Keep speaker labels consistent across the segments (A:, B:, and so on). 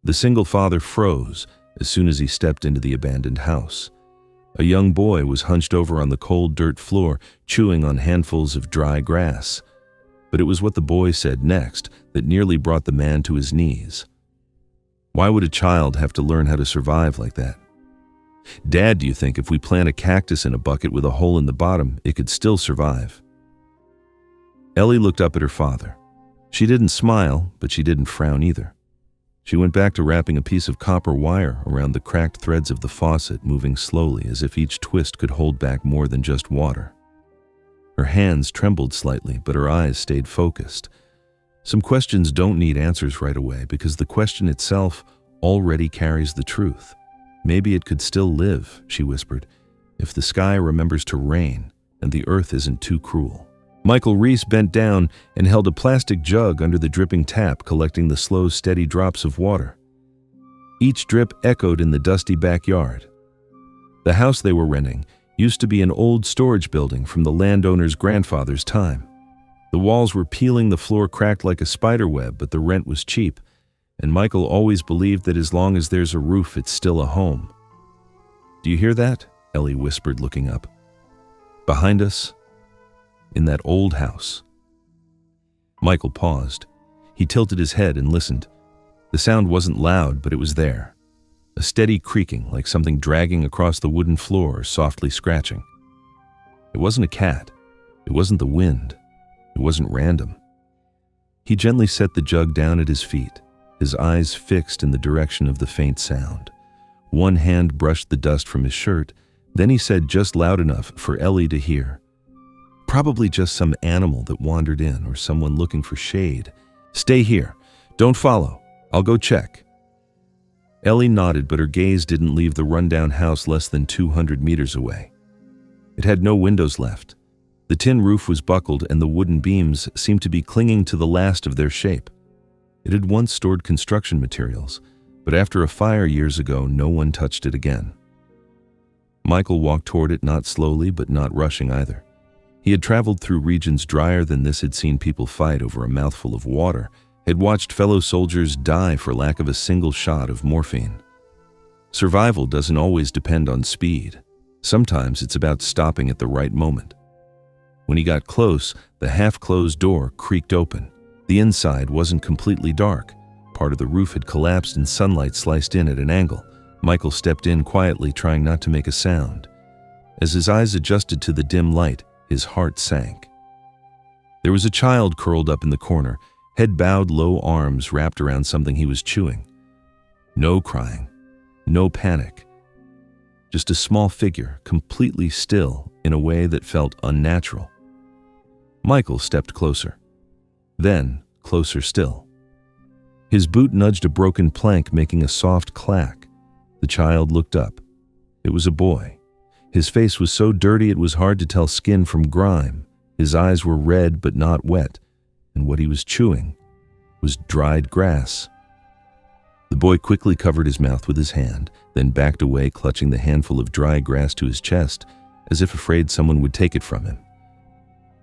A: The single father froze as soon as he stepped into the abandoned house. A young boy was hunched over on the cold dirt floor, chewing on handfuls of dry grass. But it was what the boy said next that nearly brought the man to his knees. Why would a child have to learn how to survive like that? Dad, do you think if we plant a cactus in a bucket with a hole in the bottom, it could still survive? Ellie looked up at her father. She didn't smile, but she didn't frown either. She went back to wrapping a piece of copper wire around the cracked threads of the faucet, moving slowly as if each twist could hold back more than just water. Her hands trembled slightly, but her eyes stayed focused. Some questions don't need answers right away because the question itself already carries the truth. Maybe it could still live, she whispered, if the sky remembers to rain and the earth isn't too cruel. Michael Reese bent down and held a plastic jug under the dripping tap, collecting the slow, steady drops of water. Each drip echoed in the dusty backyard. The house they were renting used to be an old storage building from the landowner's grandfather's time. The walls were peeling, the floor cracked like a spider web, but the rent was cheap, and Michael always believed that as long as there's a roof, it's still a home. "Do you hear that?" Ellie whispered, looking up. "Behind us, in that old house." Michael paused. He tilted his head and listened. The sound wasn't loud, but it was there. A steady creaking, like something dragging across the wooden floor or softly scratching. It wasn't a cat. It wasn't the wind. It wasn't random. He gently set the jug down at his feet, his eyes fixed in the direction of the faint sound. One hand brushed the dust from his shirt, then he said just loud enough for Ellie to hear. Probably just some animal that wandered in or someone looking for shade. "Stay here. Don't follow. I'll go check." Ellie nodded, but her gaze didn't leave the rundown house less than 200 meters away. It had no windows left. The tin roof was buckled and the wooden beams seemed to be clinging to the last of their shape. It had once stored construction materials, but after a fire years ago, no one touched it again. Michael walked toward it, not slowly, but not rushing either. He had traveled through regions drier than this, had seen people fight over a mouthful of water, had watched fellow soldiers die for lack of a single shot of morphine. Survival doesn't always depend on speed. Sometimes it's about stopping at the right moment. When he got close, the half-closed door creaked open. The inside wasn't completely dark. Part of the roof had collapsed and sunlight sliced in at an angle. Michael stepped in quietly, trying not to make a sound. As his eyes adjusted to the dim light, his heart sank. There was a child curled up in the corner, head bowed, low, arms wrapped around something he was chewing. No crying, no panic. Just a small figure, completely still in a way that felt unnatural. Michael stepped closer. Then, closer still. His boot nudged a broken plank, making a soft clack. The child looked up. It was a boy. His face was so dirty it was hard to tell skin from grime. His eyes were red but not wet, and what he was chewing was dried grass. The boy quickly covered his mouth with his hand, then backed away, clutching the handful of dry grass to his chest, as if afraid someone would take it from him.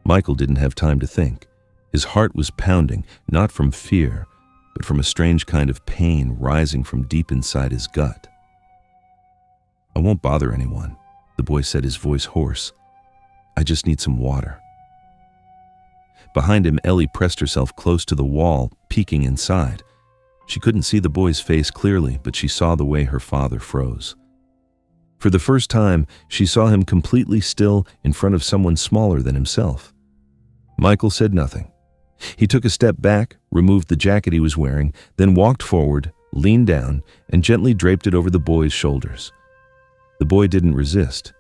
A: Michael didn't have time to think. His heart was pounding, not from fear, but from a strange kind of pain rising from deep inside his gut. "I won't bother anyone," the boy said, his voice hoarse. "I just need some water." Behind him, Ellie pressed herself close to the wall, peeking inside. She couldn't see the boy's face clearly, but she saw the way her father froze. For the first time, she saw him completely still in front of someone smaller than himself. Michael said nothing. He took a step back, removed the jacket he was wearing, then walked forward, leaned down, and gently draped it over the boy's shoulders. The boy didn't resist.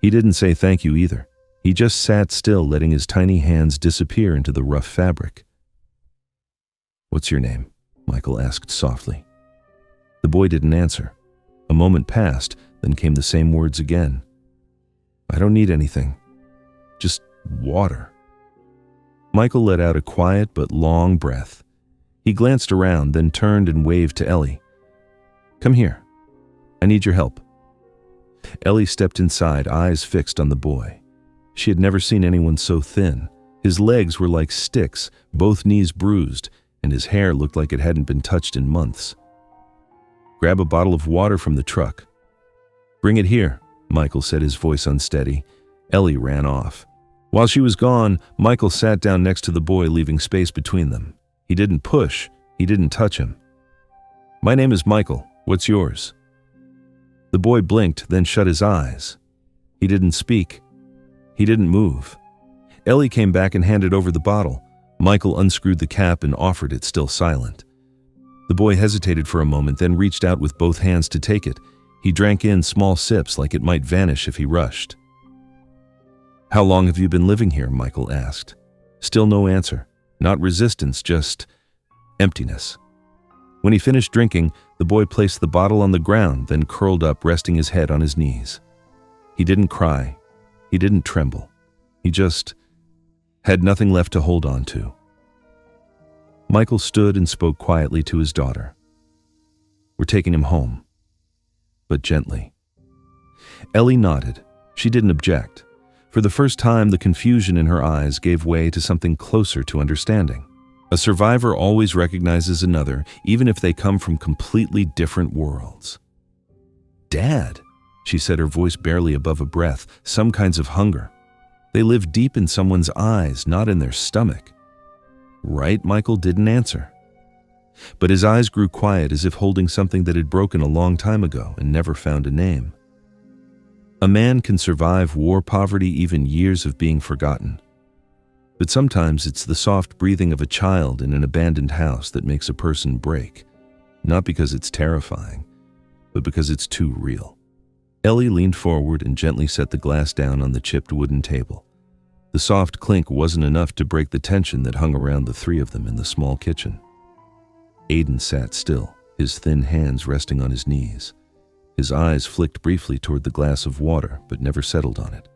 A: He didn't say thank you either. He just sat still, letting his tiny hands disappear into the rough fabric. "What's your name?" Michael asked softly. The boy didn't answer. A moment passed, then came the same words again. "I don't need anything. Just water." Michael let out a quiet but long breath. He glanced around, then turned and waved to Ellie. "Come here. I need your help." Ellie stepped inside, eyes fixed on the boy. She had never seen anyone so thin. His legs were like sticks, both knees bruised, and his hair looked like it hadn't been touched in months. Grab a bottle of water from the truck. Bring it here, Michael said, his voice unsteady. Ellie ran off. While she was gone, Michael sat down next to the boy, leaving space between them. He didn't push. He didn't touch him. My name is Michael. What's yours? The boy blinked, then shut his eyes. He didn't speak. He didn't move. Ellie came back and handed over the bottle. Michael unscrewed the cap and offered it, still silent. The boy hesitated for a moment, then reached out with both hands to take it. He drank in small sips, like it might vanish if he rushed. How long have you been living here? Michael asked. Still no answer. Not resistance, just emptiness. When he finished drinking, the boy placed the bottle on the ground, then curled up, resting his head on his knees. He didn't cry. He didn't tremble. He just had nothing left to hold on to. Michael stood and spoke quietly to his daughter. We're taking him home, but gently. Ellie nodded. She didn't object. For the first time, the confusion in her eyes gave way to something closer to understanding. A survivor always recognizes another, even if they come from completely different worlds. Dad, she said, her voice barely above a breath, some kinds of hunger. They live deep in someone's eyes, not in their stomach. Right? Michael didn't answer. But his eyes grew quiet, as if holding something that had broken a long time ago and never found a name. A man can survive war, poverty, even years of being forgotten. But sometimes it's the soft breathing of a child in an abandoned house that makes a person break, not because it's terrifying, but because it's too real. Ellie leaned forward and gently set the glass down on the chipped wooden table. The soft clink wasn't enough to break the tension that hung around the three of them in the small kitchen. Aiden sat still, his thin hands resting on his knees. His eyes flicked briefly toward the glass of water, but never settled on it.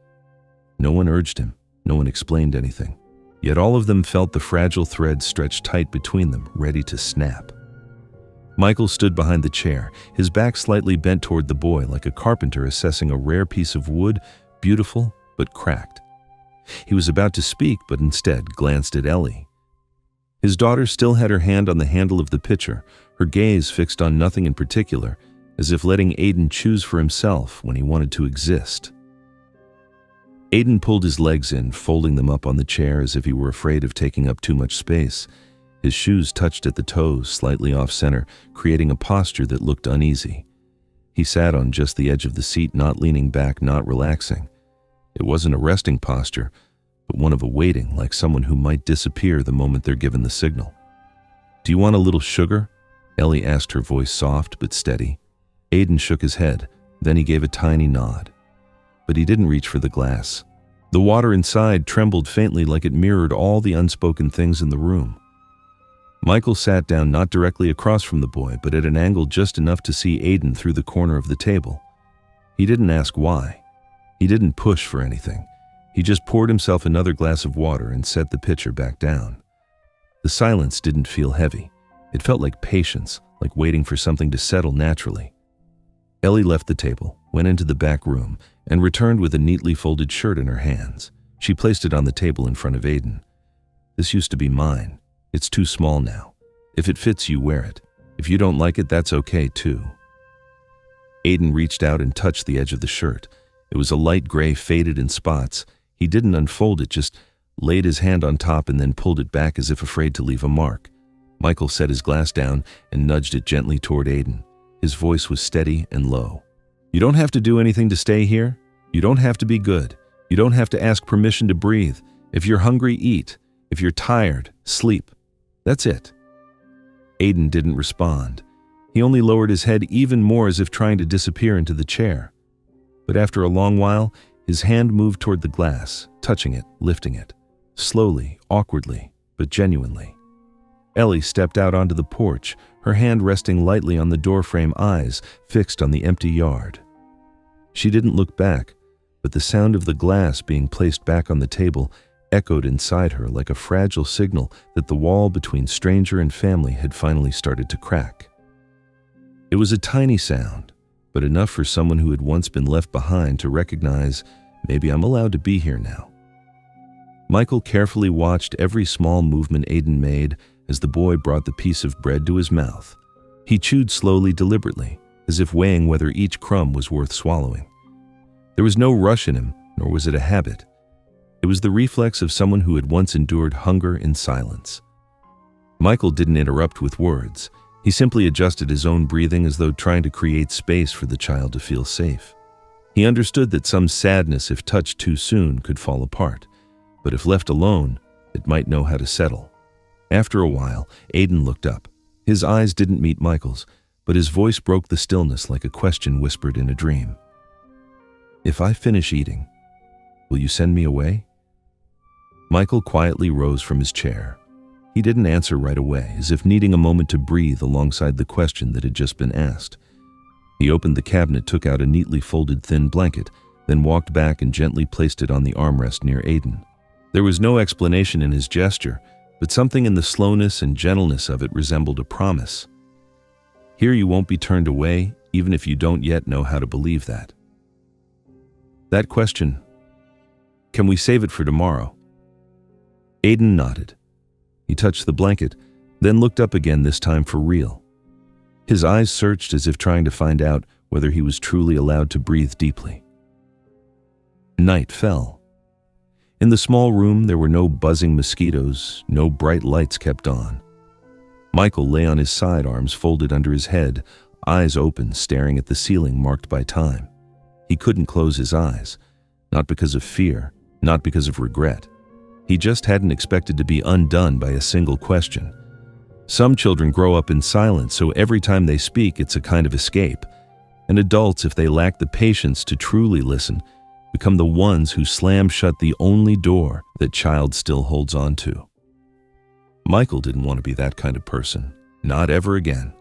A: No one urged him. No one explained anything. Yet all of them felt the fragile thread stretched tight between them, ready to snap. Michael stood behind the chair, his back slightly bent toward the boy, like a carpenter assessing a rare piece of wood, beautiful but cracked. He was about to speak, but instead glanced at Ellie. His daughter still had her hand on the handle of the pitcher, her gaze fixed on nothing in particular, as if letting Aiden choose for himself when he wanted to exist. Aiden pulled his legs in, folding them up on the chair as if he were afraid of taking up too much space. His shoes touched at the toes, slightly off-center, creating a posture that looked uneasy. He sat on just the edge of the seat, not leaning back, not relaxing. It wasn't a resting posture, but one of awaiting, like someone who might disappear the moment they're given the signal. Do you want a little sugar? Ellie asked, her voice soft but steady. Aiden shook his head, then he gave a tiny nod. But he didn't reach for the glass. The water inside trembled faintly, like it mirrored all the unspoken things in the room. Michael sat down not directly across from the boy, but at an angle just enough to see Aiden through the corner of the table. He didn't ask why. He didn't push for anything. He just poured himself another glass of water and set the pitcher back down. The silence didn't feel heavy. It felt like patience, like waiting for something to settle naturally. Ellie left the table, went into the back room, and returned with a neatly folded shirt in her hands. She placed it on the table in front of Aiden. This used to be mine. It's too small now. If it fits, you wear it. If you don't like it, that's okay too. Aiden reached out and touched the edge of the shirt. It was a light gray, faded in spots. He didn't unfold it, just laid his hand on top and then pulled it back as if afraid to leave a mark. Michael set his glass down and nudged it gently toward Aiden. His voice was steady and low. You don't have to do anything to stay here. You don't have to be good. You don't have to ask permission to breathe. If you're hungry, eat. If you're tired, sleep. That's it. Aiden didn't respond. He only lowered his head even more, as if trying to disappear into the chair. But after a long while, his hand moved toward the glass, touching it, lifting it. Slowly, awkwardly, but genuinely. Ellie stepped out onto the porch, her hand resting lightly on the doorframe, eyes fixed on the empty yard. She didn't look back, but the sound of the glass being placed back on the table echoed inside her like a fragile signal that the wall between stranger and family had finally started to crack. It was a tiny sound, but enough for someone who had once been left behind to recognize, maybe I'm allowed to be here now. Michael carefully watched every small movement Aiden made as the boy brought the piece of bread to his mouth. He chewed slowly, deliberately, as if weighing whether each crumb was worth swallowing. There was no rush in him, nor was it a habit. It was the reflex of someone who had once endured hunger in silence. Michael didn't interrupt with words. He simply adjusted his own breathing as though trying to create space for the child to feel safe. He understood that some sadness, if touched too soon, could fall apart, but if left alone, it might know how to settle. After a while, Aiden looked up. His eyes didn't meet Michael's, but his voice broke the stillness like a question whispered in a dream. "If I finish eating, will you send me away?" Michael quietly rose from his chair. He didn't answer right away, as if needing a moment to breathe alongside the question that had just been asked. He opened the cabinet, took out a neatly folded thin blanket, then walked back and gently placed it on the armrest near Aiden. There was no explanation in his gesture, but something in the slowness and gentleness of it resembled a promise. Here you won't be turned away, even if you don't yet know how to believe that. That question, can we save it for tomorrow? Aiden nodded. He touched the blanket, then looked up again, this time for real. His eyes searched as if trying to find out whether he was truly allowed to breathe deeply. Night fell. In the small room, there were no buzzing mosquitoes, no bright lights kept on. Michael lay on his side, arms folded under his head, eyes open, staring at the ceiling marked by time. He couldn't close his eyes, not because of fear, not because of regret. He just hadn't expected to be undone by a single question. Some children grow up in silence, so every time they speak, it's a kind of escape. And adults, if they lack the patience to truly listen, become the ones who slam shut the only door that child still holds on to. Michael didn't want to be that kind of person, not ever again.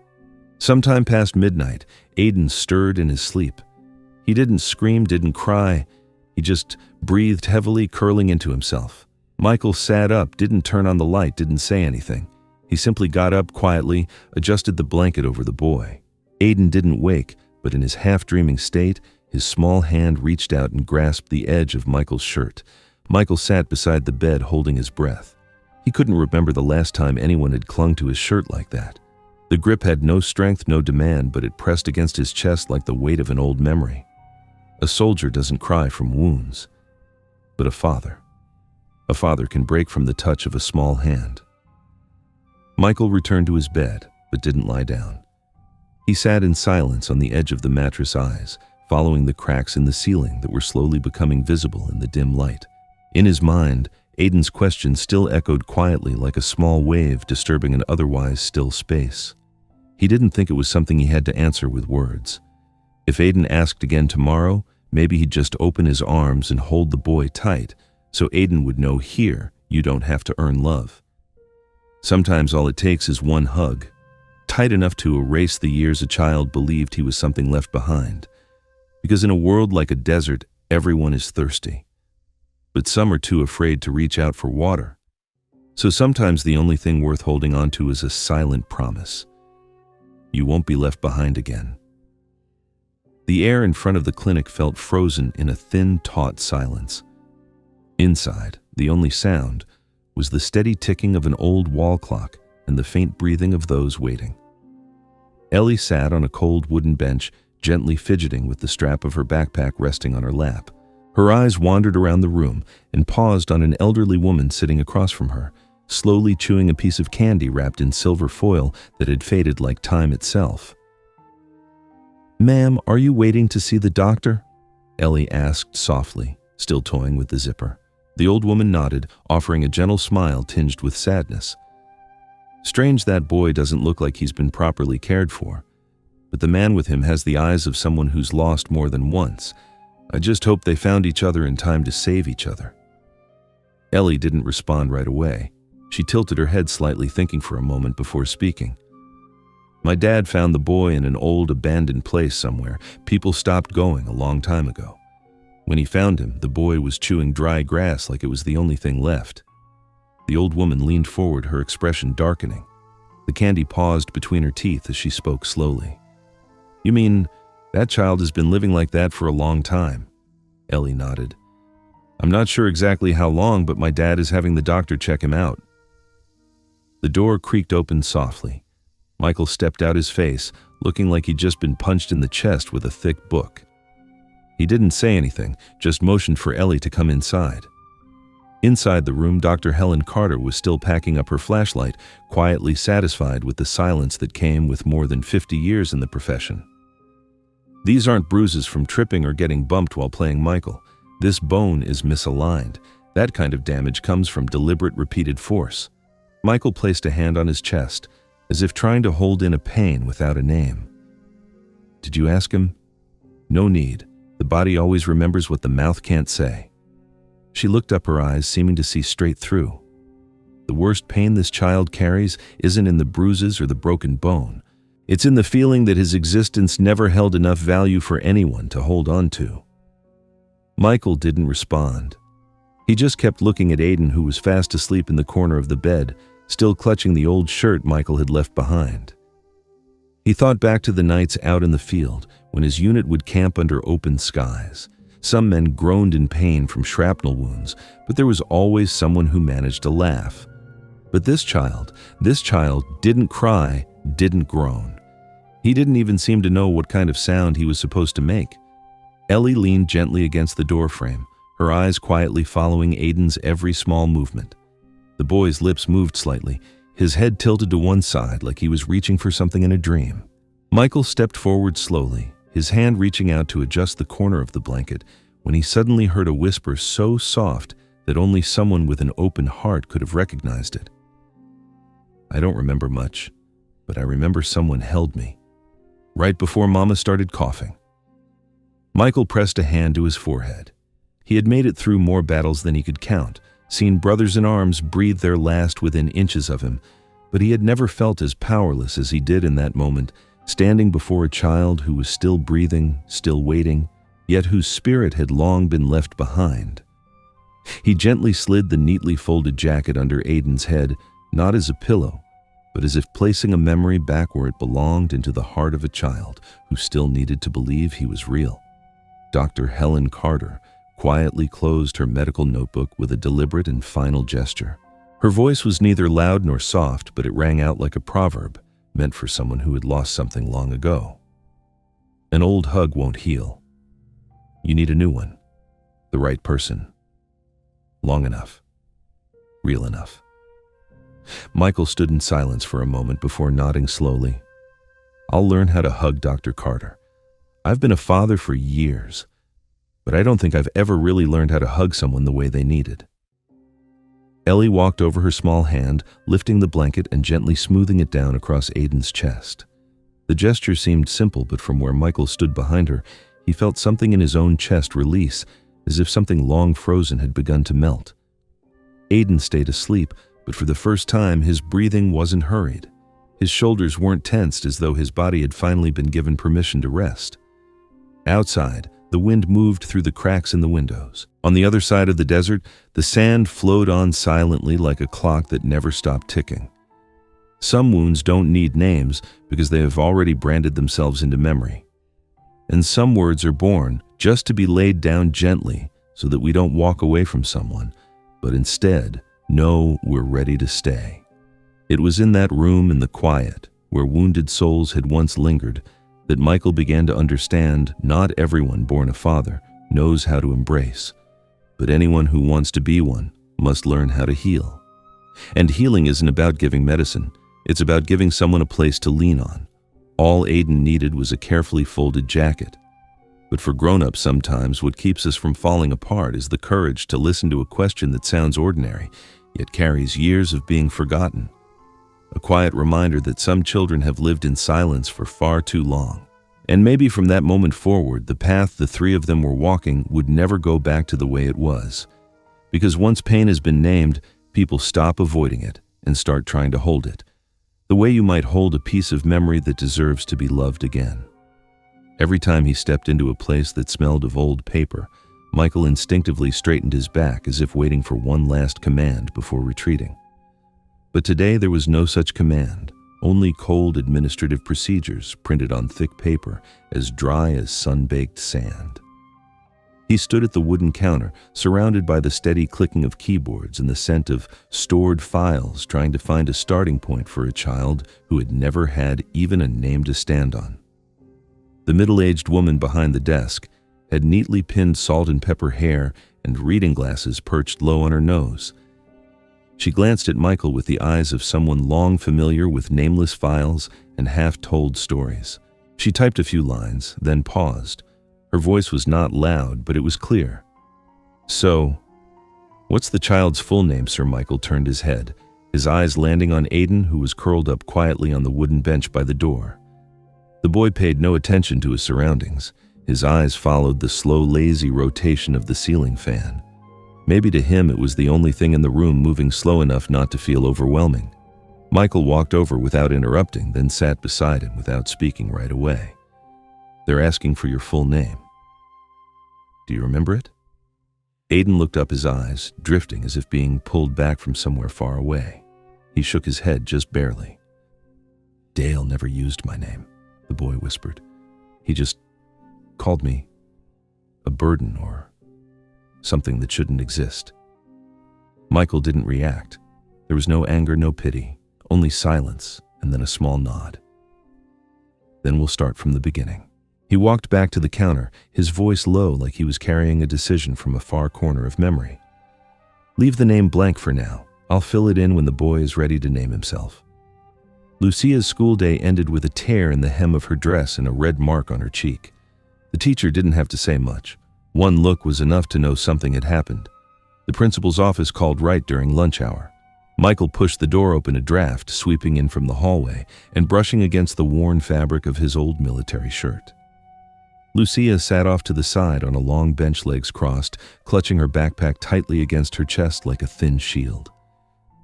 A: Sometime past midnight, Aiden stirred in his sleep. He didn't scream, didn't cry. He just breathed heavily, curling into himself. Michael sat up, didn't turn on the light, didn't say anything. He simply got up quietly, adjusted the blanket over the boy. Aiden didn't wake, but in his half-dreaming state, his small hand reached out and grasped the edge of Michael's shirt. Michael sat beside the bed, holding his breath. He couldn't remember the last time anyone had clung to his shirt like that. The grip had no strength, no demand, but it pressed against his chest like the weight of an old memory. A soldier doesn't cry from wounds, but a father can break from the touch of a small hand. Michael returned to his bed, but didn't lie down. He sat in silence on the edge of the mattress, eyes following the cracks in the ceiling that were slowly becoming visible in the dim light. In his mind, Aiden's question still echoed quietly like a small wave disturbing an otherwise still space. He didn't think it was something he had to answer with words. If Aiden asked again tomorrow, maybe he'd just open his arms and hold the boy tight, so Aiden would know, here, you don't have to earn love. Sometimes all it takes is one hug, tight enough to erase the years a child believed he was something left behind. Because in a world like a desert, everyone is thirsty. But some are too afraid to reach out for water. So sometimes the only thing worth holding on to is a silent promise. You won't be left behind again. The air in front of the clinic felt frozen in a thin, taut silence. Inside, the only sound was the steady ticking of an old wall clock and the faint breathing of those waiting. Ellie sat on a cold wooden bench, gently fidgeting with the strap of her backpack resting on her lap. Her eyes wandered around the room and paused on an elderly woman sitting across from her, slowly chewing a piece of candy wrapped in silver foil that had faded like time itself. "Ma'am, are you waiting to see the doctor?" Ellie asked softly, still toying with the zipper. The old woman nodded, offering a gentle smile tinged with sadness. Strange that boy doesn't look like he's been properly cared for, but the man with him has the eyes of someone who's lost more than once. I just hope they found each other in time to save each other. Ellie didn't respond right away. She tilted her head slightly, thinking for a moment before speaking. "My dad found the boy in an old abandoned place somewhere. People stopped going a long time ago. When he found him, the boy was chewing dry grass like it was the only thing left." The old woman leaned forward, her expression darkening. The candy paused between her teeth as she spoke slowly. "You mean that child has been living like that for a long time?" Ellie nodded. "I'm not sure exactly how long, but my dad is having the doctor check him out." The door creaked open softly. Michael stepped out his face, looking like he'd just been punched in the chest with a thick book. He didn't say anything, just motioned for Ellie to come inside. Inside the room, Dr. Helen Carter was still packing up her flashlight, quietly satisfied with the silence that came with more than 50 years in the profession. These aren't bruises from tripping or getting bumped while playing Michael. This bone is misaligned. That kind of damage comes from deliberate, repeated force. Michael placed a hand on his chest, as if trying to hold in a pain without a name. Did you ask him? No need. The body always remembers what the mouth can't say. She looked up, her eyes seeming to see straight through. The worst pain this child carries isn't in the bruises or the broken bone. It's in the feeling that his existence never held enough value for anyone to hold on to. Michael didn't respond. He just kept looking at Aiden, who was fast asleep in the corner of the bed, still clutching the old shirt Michael had left behind. He thought back to the nights out in the field when his unit would camp under open skies. Some men groaned in pain from shrapnel wounds, but there was always someone who managed to laugh. But this child didn't cry, didn't groan. He didn't even seem to know what kind of sound he was supposed to make. Ellie leaned gently against the doorframe, her eyes quietly following Aiden's every small movement. The boy's lips moved slightly, his head tilted to one side like he was reaching for something in a dream. Michael stepped forward slowly, his hand reaching out to adjust the corner of the blanket, when he suddenly heard a whisper so soft that only someone with an open heart could have recognized it. I don't remember much, but I remember someone held me, right before Mama started coughing. Michael pressed a hand to his forehead. He had made it through more battles than he could count, seen brothers in arms breathe their last within inches of him, but he had never felt as powerless as he did in that moment, standing before a child who was still breathing, still waiting, yet whose spirit had long been left behind. He gently slid the neatly folded jacket under Aiden's head, not as a pillow, but as if placing a memory back where it belonged, into the heart of a child who still needed to believe he was real. Dr. Helen Carter quietly closed her medical notebook with a deliberate and final gesture. Her voice was neither loud nor soft, but it rang out like a proverb, meant for someone who had lost something long ago. An old hug won't heal. You need a new one. The right person. Long enough. Real enough. Michael stood in silence for a moment before nodding slowly. I'll learn how to hug Dr. Carter. I've been a father for years, but I don't think I've ever really learned how to hug someone the way they needed. Ellie walked over her small hand, lifting the blanket and gently smoothing it down across Aiden's chest. The gesture seemed simple, but from where Michael stood behind her, he felt something in his own chest release, as if something long frozen had begun to melt. Aiden stayed asleep, but for the first time his breathing wasn't hurried. His shoulders weren't tensed, as though his body had finally been given permission to rest. Outside, the wind moved through the cracks in the windows. On the other side of the desert, the sand flowed on silently like a clock that never stopped ticking. Some wounds don't need names because they have already branded themselves into memory. And some words are born just to be laid down gently so that we don't walk away from someone, but instead know we're ready to stay. It was in that room in the quiet, where wounded souls had once lingered, that Michael began to understand not everyone born a father knows how to embrace, but anyone who wants to be one must learn how to heal. And healing isn't about giving medicine, it's about giving someone a place to lean on. All Aiden needed was a carefully folded jacket. But for grown-ups, sometimes what keeps us from falling apart is the courage to listen to a question that sounds ordinary, yet carries years of being forgotten. A quiet reminder that some children have lived in silence for far too long. And maybe from that moment forward, the path the three of them were walking would never go back to the way it was. Because once pain has been named, people stop avoiding it and start trying to hold it, the way you might hold a piece of memory that deserves to be loved again. Every time he stepped into a place that smelled of old paper, Michael instinctively straightened his back as if waiting for one last command before retreating. But today there was no such command, only cold administrative procedures printed on thick paper as dry as sun-baked sand. He stood at the wooden counter, surrounded by the steady clicking of keyboards and the scent of stored files, trying to find a starting point for a child who had never had even a name to stand on. The middle-aged woman behind the desk had neatly pinned salt and pepper hair and reading glasses perched low on her nose. She glanced at Michael with the eyes of someone long familiar with nameless files and half-told stories. She typed a few lines, then paused. Her voice was not loud, but it was clear. "So, what's the child's full name?" Sir Michael turned his head, his eyes landing on Aidan, who was curled up quietly on the wooden bench by the door. The boy paid no attention to his surroundings. His eyes followed the slow, lazy rotation of the ceiling fan. Maybe to him it was the only thing in the room moving slow enough not to feel overwhelming. Michael walked over without interrupting, then sat beside him without speaking right away. "They're asking for your full name. Do you remember it?" Aidan looked up, his eyes drifting as if being pulled back from somewhere far away. He shook his head just barely. "Dale never used my name," the boy whispered. "He just called me a burden or something that shouldn't exist." Michael didn't react. There was no anger, no pity, only silence and then a small nod. "Then we'll start from the beginning." He walked back to the counter, his voice low like he was carrying a decision from a far corner of memory. "Leave the name blank for now. I'll fill it in when the boy is ready to name himself." Lucia's school day ended with a tear in the hem of her dress and a red mark on her cheek. The teacher didn't have to say much. One look was enough to know something had happened. The principal's office called right during lunch hour. Michael pushed the door open a draft, sweeping in from the hallway and brushing against the worn fabric of his old military shirt. Lucia sat off to the side on a long bench, legs crossed, clutching her backpack tightly against her chest like a thin shield.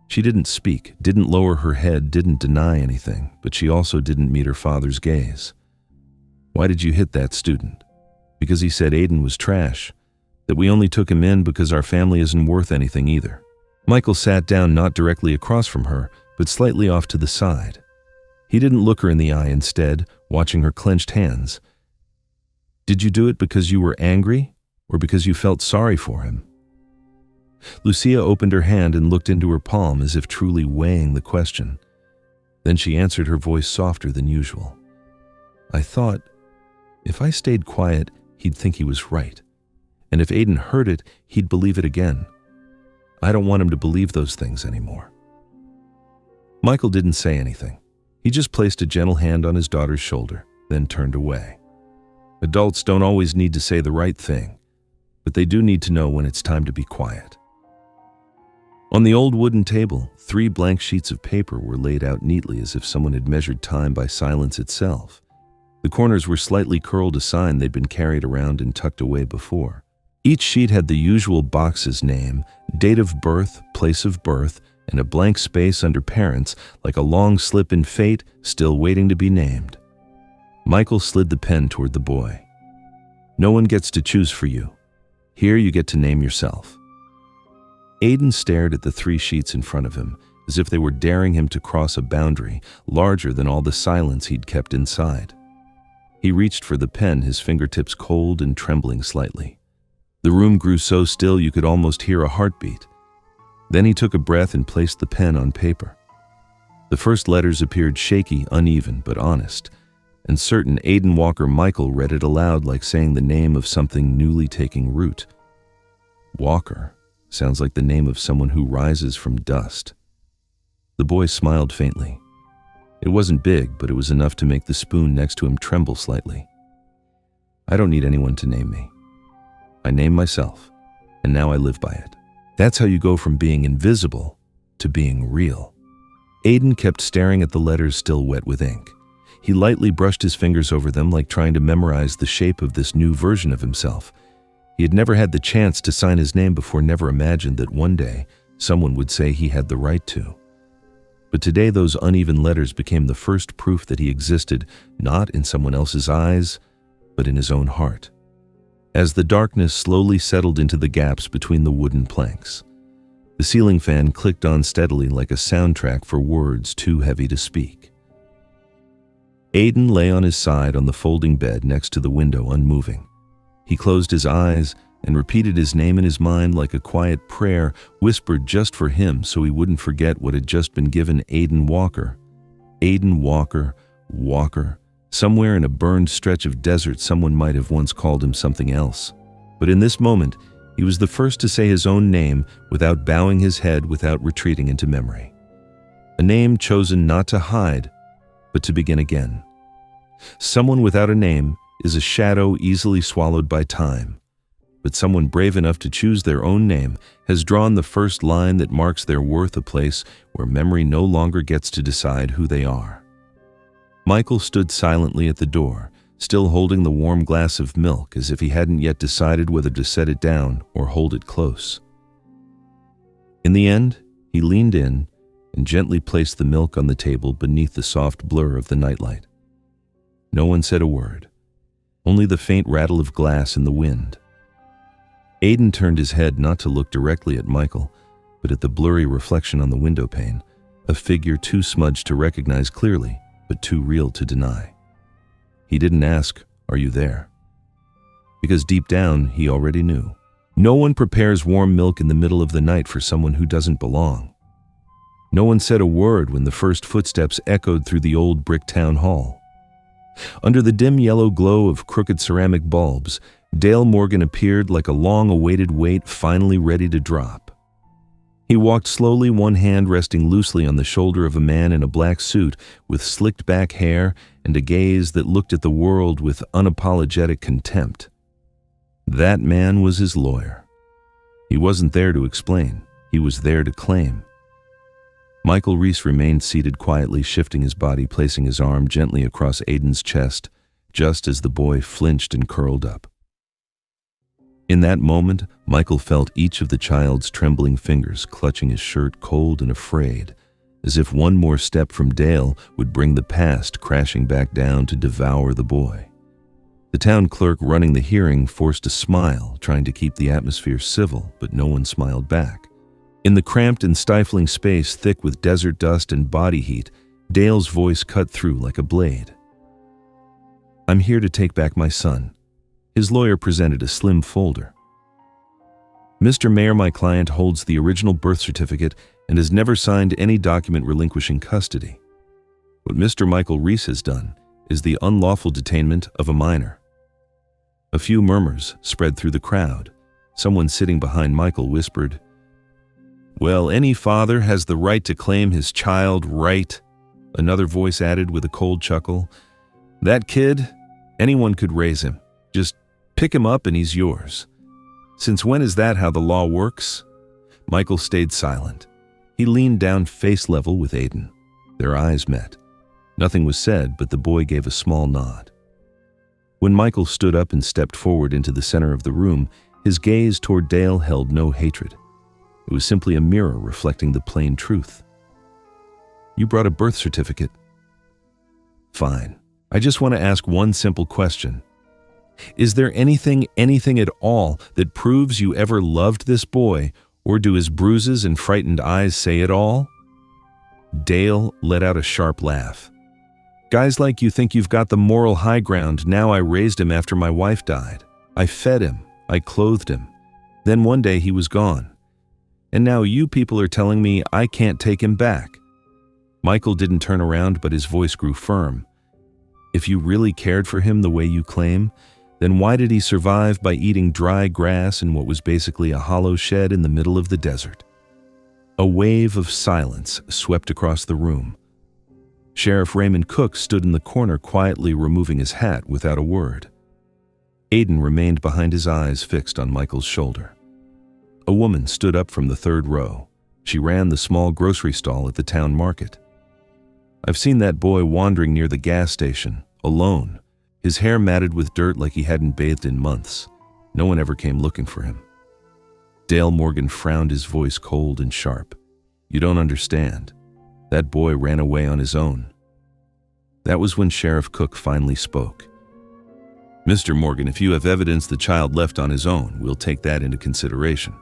A: She didn't speak, didn't lower her head, didn't deny anything, but she also didn't meet her father's gaze. "Why did you hit that student?" "Because he said Aidan was trash, that we only took him in because our family isn't worth anything either." Michael sat down not directly across from her, but slightly off to the side. He didn't look her in the eye, instead, watching her clenched hands. "Did you do it because you were angry, or because you felt sorry for him?" Lucia opened her hand and looked into her palm as if truly weighing the question. Then she answered, her voice softer than usual. "I thought, if I stayed quiet, he'd think he was right. And if Aidan heard it, he'd believe it again. I don't want him to believe those things anymore." Michael didn't say anything. He just placed a gentle hand on his daughter's shoulder, then turned away. Adults don't always need to say the right thing, but they do need to know when it's time to be quiet. On the old wooden table, 3 blank sheets of paper were laid out neatly as if someone had measured time by silence itself. The corners were slightly curled, a sign they'd been carried around and tucked away before. Each sheet had the usual boxes: name, date of birth, place of birth, and a blank space under parents, like a long slip in fate still waiting to be named. Michael slid the pen toward the boy. "No one gets to choose for you. Here you get to name yourself." Aidan stared at the 3 sheets in front of him, as if they were daring him to cross a boundary larger than all the silence he'd kept inside. He reached for the pen, his fingertips cold and trembling slightly. The room grew so still you could almost hear a heartbeat. Then he took a breath and placed the pen on paper. The first letters appeared shaky, uneven, but honest, and certain. Aidan Walker Michael read it aloud like saying the name of something newly taking root. Walker sounds like the name of someone who rises from dust. The boy smiled faintly. It wasn't big, but it was enough to make the spoon next to him tremble slightly. "I don't need anyone to name me. I named myself, and now I live by it. That's how you go from being invisible to being real." Aidan kept staring at the letters still wet with ink. He lightly brushed his fingers over them like trying to memorize the shape of this new version of himself. He had never had the chance to sign his name before, never imagined that one day someone would say he had the right to. But today those uneven letters became the first proof that he existed, not in someone else's eyes, but in his own heart. As the darkness slowly settled into the gaps between the wooden planks, the ceiling fan clicked on steadily like a soundtrack for words too heavy to speak. Aidan lay on his side on the folding bed next to the window, unmoving. He closed his eyes, and repeated his name in his mind like a quiet prayer whispered just for him so he wouldn't forget what had just been given Aiden Walker. Aiden Walker, Walker. Somewhere in a burned stretch of desert, someone might have once called him something else. But in this moment, he was the first to say his own name without bowing his head, without retreating into memory. A name chosen not to hide, but to begin again. Someone without a name is a shadow easily swallowed by time. But someone brave enough to choose their own name has drawn the first line that marks their worth, a place where memory no longer gets to decide who they are. Michael stood silently at the door, still holding the warm glass of milk as if he hadn't yet decided whether to set it down or hold it close. In the end, he leaned in and gently placed the milk on the table beneath the soft blur of the nightlight. No one said a word, only the faint rattle of glass in the wind. Aiden turned his head not to look directly at Michael, but at the blurry reflection on the window pane, a figure too smudged to recognize clearly, but too real to deny. He didn't ask, "Are you there?" Because deep down, he already knew. No one prepares warm milk in the middle of the night for someone who doesn't belong. No one said a word when the first footsteps echoed through the old brick town hall. Under the dim yellow glow of crooked ceramic bulbs, Dale Morgan appeared like a long-awaited weight finally ready to drop. He walked slowly, one hand resting loosely on the shoulder of a man in a black suit with slicked-back hair and a gaze that looked at the world with unapologetic contempt. That man was his lawyer. He wasn't there to explain. He was there to claim. Michael Reese remained seated quietly, shifting his body, placing his arm gently across Aiden's chest, just as the boy flinched and curled up. In that moment, Michael felt each of the child's trembling fingers clutching his shirt, cold and afraid, as if one more step from Dale would bring the past crashing back down to devour the boy. The town clerk running the hearing forced a smile, trying to keep the atmosphere civil, but no one smiled back. In the cramped and stifling space thick with desert dust and body heat, Dale's voice cut through like a blade. "I'm here to take back my son." His lawyer presented a slim folder. "Mr. Mayor, my client holds the original birth certificate and has never signed any document relinquishing custody. What Mr. Michael Reese has done is the unlawful detainment of a minor." A few murmurs spread through the crowd. Someone sitting behind Michael whispered, "Well, any father has the right to claim his child, right?" Another voice added with a cold chuckle, "That kid, anyone could raise him. Just pick him up and he's yours. Since when is that how the law works?" Michael stayed silent. He leaned down face level with Aiden. Their eyes met. Nothing was said, but the boy gave a small nod. When Michael stood up and stepped forward into the center of the room, his gaze toward Dale held no hatred. It was simply a mirror reflecting the plain truth. "You brought a birth certificate." "Fine. I just want to ask one simple question. Is there anything at all that proves you ever loved this boy, or do his bruises and frightened eyes say it all?" Dale let out a sharp laugh. "Guys like you think you've got the moral high ground. Now I raised him after my wife died. I fed him. I clothed him. Then one day he was gone. And now you people are telling me I can't take him back." Michael didn't turn around, but his voice grew firm. "If you really cared for him the way you claim, then why did he survive by eating dry grass in what was basically a hollow shed in the middle of the desert?" A wave of silence swept across the room. Sheriff Raymond Cook stood in the corner quietly removing his hat without a word. Aiden remained behind, his eyes fixed on Michael's shoulder. A woman stood up from the third row. She ran the small grocery stall at the town market. "I've seen that boy wandering near the gas station, alone, his hair matted with dirt like he hadn't bathed in months. No one ever came looking for him." Dale Morgan frowned, his voice cold and sharp. "You don't understand. That boy ran away on his own." That was when Sheriff Cook finally spoke. "Mr. Morgan, if you have evidence the child left on his own, we'll take that into consideration.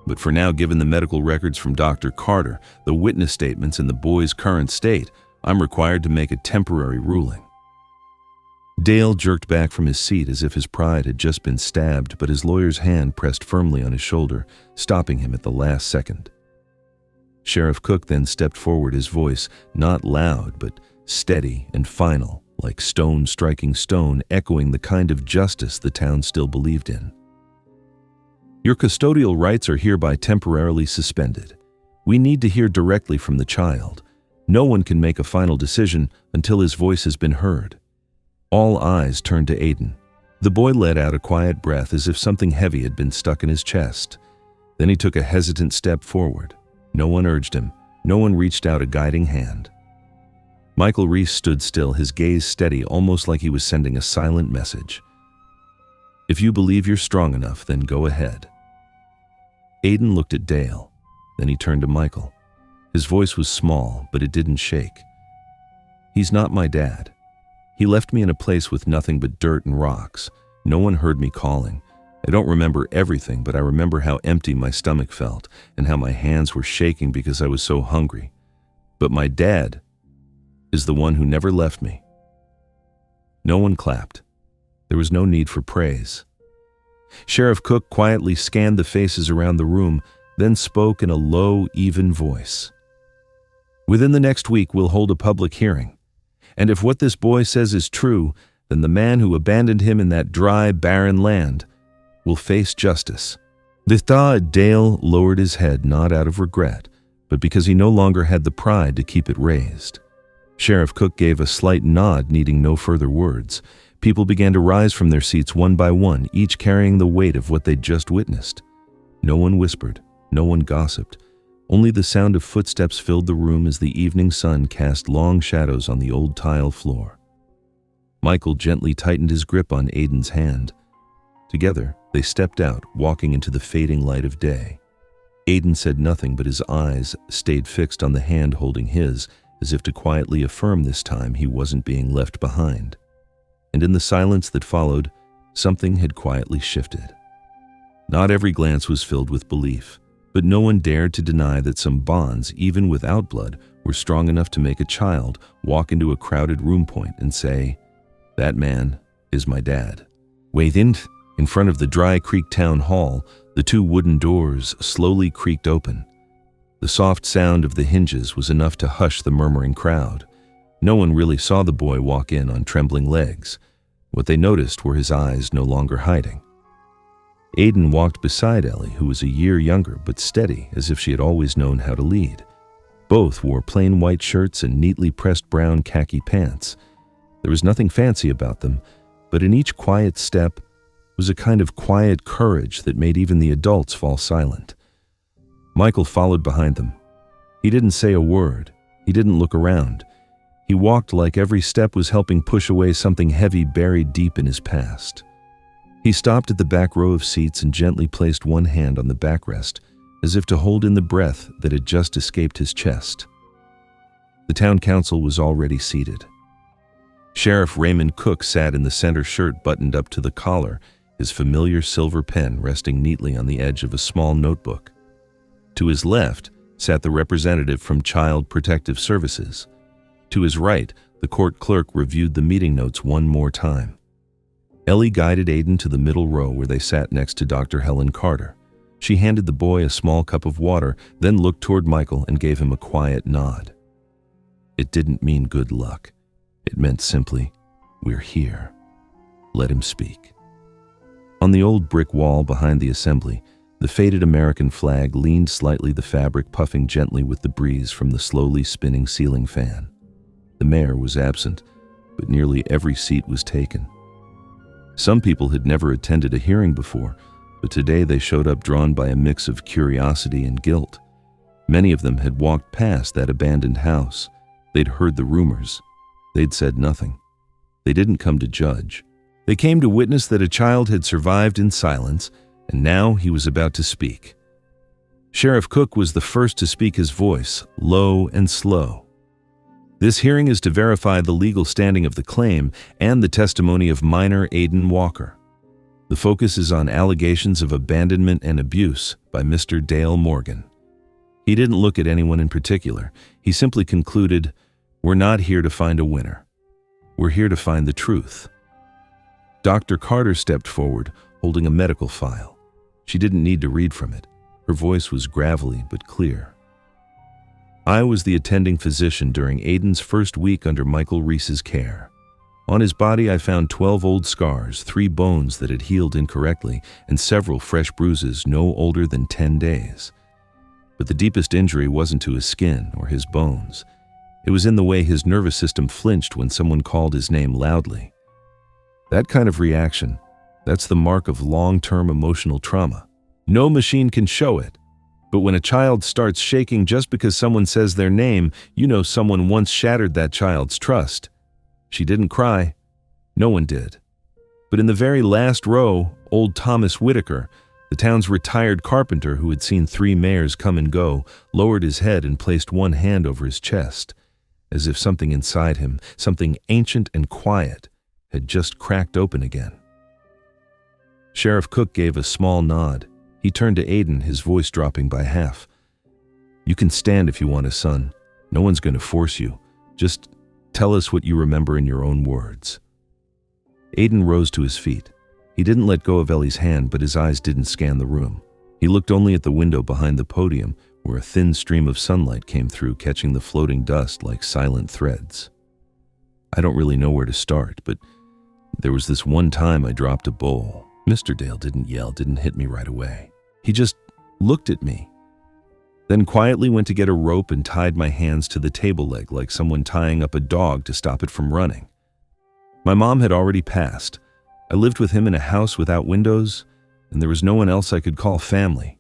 A: But for now, given the medical records from Dr. Carter, the witness statements, and the boy's current state, I'm required to make a temporary ruling." Dale jerked back from his seat as if his pride had just been stabbed, but his lawyer's hand pressed firmly on his shoulder, stopping him at the last second. Sheriff Cook then stepped forward, his voice not loud but steady and final, like stone striking stone, echoing the kind of justice the town still believed in. Your custodial rights are hereby temporarily suspended. We need to hear directly from the child. No one can make a final decision until his voice has been heard. All eyes turned to Aiden. The boy let out a quiet breath as if something heavy had been stuck in his chest. Then he took a hesitant step forward. No one urged him. No one reached out a guiding hand. Michael Reese stood still, his gaze steady, almost like he was sending a silent message. If you believe you're strong enough, then go ahead. Aiden looked at Dale. Then he turned to Michael. His voice was small, but it didn't shake. He's not my dad. He left me in a place with nothing but dirt and rocks. No one heard me calling. I don't remember everything, but I remember how empty my stomach felt and how my hands were shaking because I was so hungry. But my dad is the one who never left me. No one clapped. There was no need for praise. Sheriff Cook quietly scanned the faces around the room, then spoke in a low, even voice. Within the next week, we'll hold a public hearing. And if what this boy says is true, then the man who abandoned him in that dry, barren land will face justice. Dale lowered his head, not out of regret, but because he no longer had the pride to keep it raised. Sheriff Cook gave a slight nod, needing no further words. People began to rise from their seats one by one, each carrying the weight of what they'd just witnessed. No one whispered, no one gossiped. Only the sound of footsteps filled the room as the evening sun cast long shadows on the old tile floor. Michael gently tightened his grip on Aiden's hand. Together, they stepped out, walking into the fading light of day. Aiden said nothing, but his eyes stayed fixed on the hand holding his, as if to quietly affirm this time he wasn't being left behind. And in the silence that followed, something had quietly shifted. Not every glance was filled with belief, but no one dared to deny that some bonds, even without blood, were strong enough to make a child walk into a crowded room point and say, "That man is my dad." Within, in front of the Dry Creek Town Hall, the two wooden doors slowly creaked open. The soft sound of the hinges was enough to hush the murmuring crowd. No one really saw the boy walk in on trembling legs. What they noticed were his eyes no longer hiding. Aiden walked beside Ellie, who was a year younger but steady, as if she had always known how to lead. Both wore plain white shirts and neatly pressed brown khaki pants. There was nothing fancy about them, but in each quiet step was a kind of quiet courage that made even the adults fall silent. Michael followed behind them. He didn't say a word. He didn't look around. He walked like every step was helping push away something heavy buried deep in his past. He stopped at the back row of seats and gently placed one hand on the backrest, as if to hold in the breath that had just escaped his chest. The town council was already seated. Sheriff Raymond Cook sat in the center, shirt buttoned up to the collar, his familiar silver pen resting neatly on the edge of a small notebook. To his left sat the representative from Child Protective Services. To his right, the court clerk reviewed the meeting notes one more time. Ellie guided Aiden to the middle row where they sat next to Dr. Helen Carter. She handed the boy a small cup of water, then looked toward Michael and gave him a quiet nod. It didn't mean good luck. It meant simply, "We're here. Let him speak." On the old brick wall behind the assembly, the faded American flag leaned slightly, the fabric puffing gently with the breeze from the slowly spinning ceiling fan. The mayor was absent, but nearly every seat was taken. Some people had never attended a hearing before, but today they showed up drawn by a mix of curiosity and guilt. Many of them had walked past that abandoned house. They'd heard the rumors. They'd said nothing. They didn't come to judge. They came to witness that a child had survived in silence, and now he was about to speak. Sheriff Cook was the first to speak, his voice low and slow. This hearing is to verify the legal standing of the claim and the testimony of minor Aiden Walker. The focus is on allegations of abandonment and abuse by Mr. Dale Morgan. He didn't look at anyone in particular. He simply concluded, "We're not here to find a winner. We're here to find the truth." Dr. Carter stepped forward, holding a medical file. She didn't need to read from it. Her voice was gravelly but clear. I was the attending physician during Aiden's first week under Michael Reese's care. On his body, I found 12 old scars, 3 bones that had healed incorrectly, and several fresh bruises no older than 10 days. But the deepest injury wasn't to his skin or his bones. It was in the way his nervous system flinched when someone called his name loudly. That kind of reaction, that's the mark of long-term emotional trauma. No machine can show it. But when a child starts shaking just because someone says their name, you know someone once shattered that child's trust. She didn't cry. No one did. But in the very last row, old Thomas Whitaker, the town's retired carpenter who had seen 3 mayors come and go, lowered his head and placed one hand over his chest, as if something inside him, something ancient and quiet, had just cracked open again. Sheriff Cook gave a small nod. He turned to Aiden, his voice dropping by half. "You can stand if you want to, son. No one's going to force you. Just tell us what you remember in your own words." Aiden rose to his feet. He didn't let go of Ellie's hand, but his eyes didn't scan the room. He looked only at the window behind the podium, where a thin stream of sunlight came through, catching the floating dust like silent threads. "I don't really know where to start, but there was this one time I dropped a bowl. Mr. Dale didn't yell, didn't hit me right away. He just looked at me, then quietly went to get a rope and tied my hands to the table leg like someone tying up a dog to stop it from running. My mom had already passed. I lived with him in a house without windows, and there was no one else I could call family."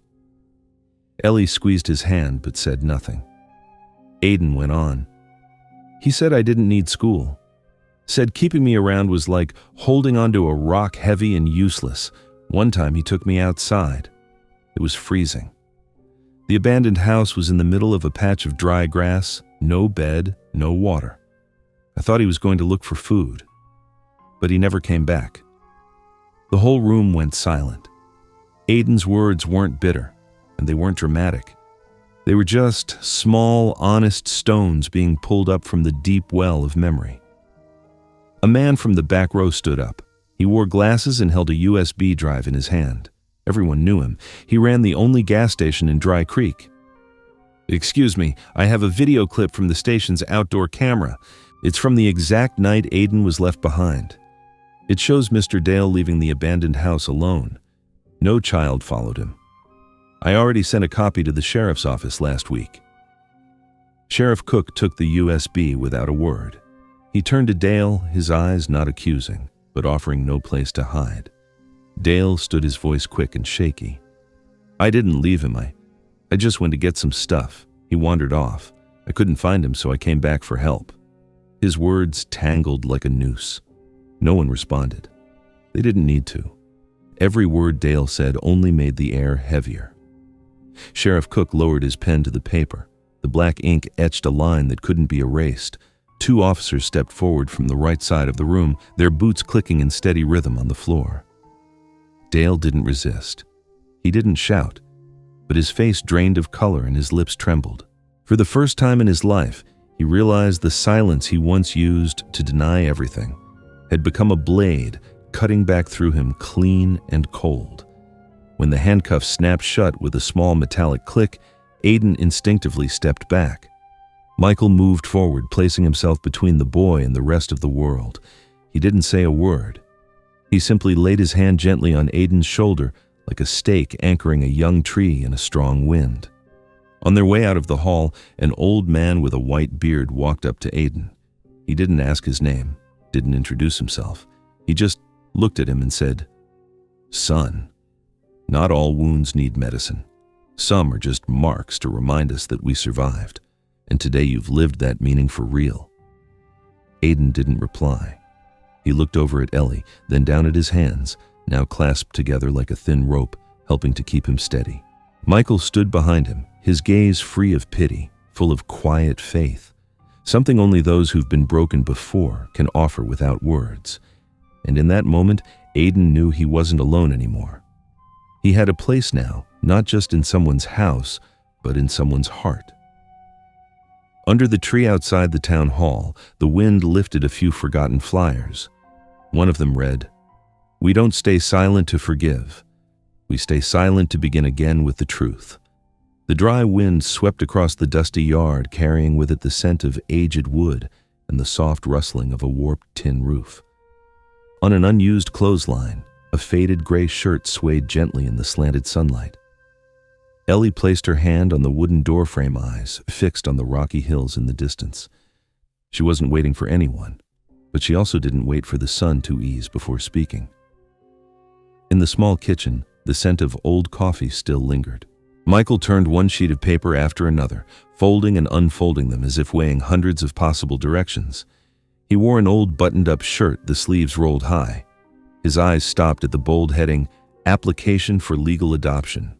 A: Ellie squeezed his hand but said nothing. Aiden went on. "He said I didn't need school. Said keeping me around was like holding onto a rock, heavy and useless. One time he took me outside. It was freezing. The abandoned house was in the middle of a patch of dry grass, no bed, no water. I thought he was going to look for food, but he never came back." The whole room went silent. Aiden's words weren't bitter, and they weren't dramatic. They were just small, honest stones being pulled up from the deep well of memory. A man from the back row stood up. He wore glasses and held a USB drive in his hand. Everyone knew him. He ran the only gas station in Dry Creek. "Excuse me, I have a video clip from the station's outdoor camera. It's from the exact night Aiden was left behind. It shows Mr. Dale leaving the abandoned house alone. No child followed him. I already sent a copy to the sheriff's office last week." Sheriff Cook took the USB without a word. He turned to Dale, his eyes not accusing, but offering no place to hide. Dale stood, his voice quick and shaky. "I didn't leave him. I just went to get some stuff. He wandered off. I couldn't find him, so I came back for help." His words tangled like a noose. No one responded. They didn't need to. Every word Dale said only made the air heavier. Sheriff Cook lowered his pen to the paper. The black ink etched a line that couldn't be erased. 2 officers stepped forward from the right side of the room, their boots clicking in steady rhythm on the floor. Dale didn't resist. He didn't shout, but his face drained of color and his lips trembled. For the first time in his life, he realized the silence he once used to deny everything had become a blade cutting back through him clean and cold. When the handcuffs snapped shut with a small metallic click, Aiden instinctively stepped back. Michael moved forward, placing himself between the boy and the rest of the world. He didn't say a word. He simply laid his hand gently on Aiden's shoulder, like a stake anchoring a young tree in a strong wind. On their way out of the hall, an old man with a white beard walked up to Aiden. He didn't ask his name, didn't introduce himself. He just looked at him and said, "Son, not all wounds need medicine. Some are just marks to remind us that we survived. And today you've lived that meaning for real." Aiden didn't reply. He looked over at Ellie, then down at his hands, now clasped together like a thin rope, helping to keep him steady. Michael stood behind him, his gaze free of pity, full of quiet faith, something only those who've been broken before can offer without words. And in that moment, Aiden knew he wasn't alone anymore. He had a place now, not just in someone's house, but in someone's heart. Under the tree outside the town hall, the wind lifted a few forgotten flyers. One of them read, We don't stay silent to forgive. We stay silent to begin again with the truth. The dry wind swept across the dusty yard, carrying with it the scent of aged wood and the soft rustling of a warped tin roof. On an unused clothesline, a faded gray shirt swayed gently in the slanted sunlight. Ellie placed her hand on the wooden doorframe, eyes fixed on the rocky hills in the distance. She wasn't waiting for anyone, but she also didn't wait for the sun to ease before speaking. In the small kitchen, the scent of old coffee still lingered. Michael turned one sheet of paper after another, folding and unfolding them as if weighing hundreds of possible directions. He wore an old buttoned-up shirt, the sleeves rolled high. His eyes stopped at the bold heading, "Application for Legal Adoption."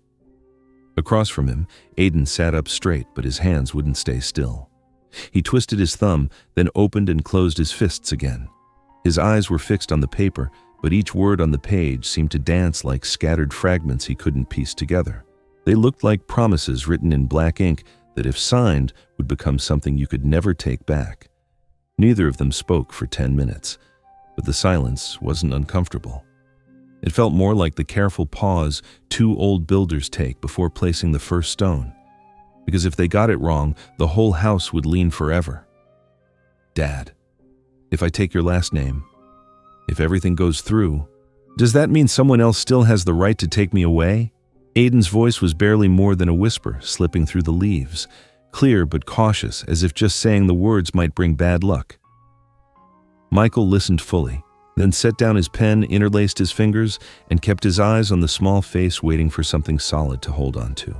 A: Across from him, Aiden sat up straight, but his hands wouldn't stay still. He twisted his thumb, then opened and closed his fists again. His eyes were fixed on the paper, but each word on the page seemed to dance like scattered fragments he couldn't piece together. They looked like promises written in black ink that, if signed, would become something you could never take back. Neither of them spoke for 10 minutes, but the silence wasn't uncomfortable. It felt more like the careful pause two old builders take before placing the first stone, because if they got it wrong, the whole house would lean forever. "Dad, if I take your last name, if everything goes through, does that mean someone else still has the right to take me away?" Aiden's voice was barely more than a whisper, slipping through the leaves, clear but cautious, as if just saying the words might bring bad luck. Michael listened fully, then set down his pen, interlaced his fingers, and kept his eyes on the small face, waiting for something solid to hold on to.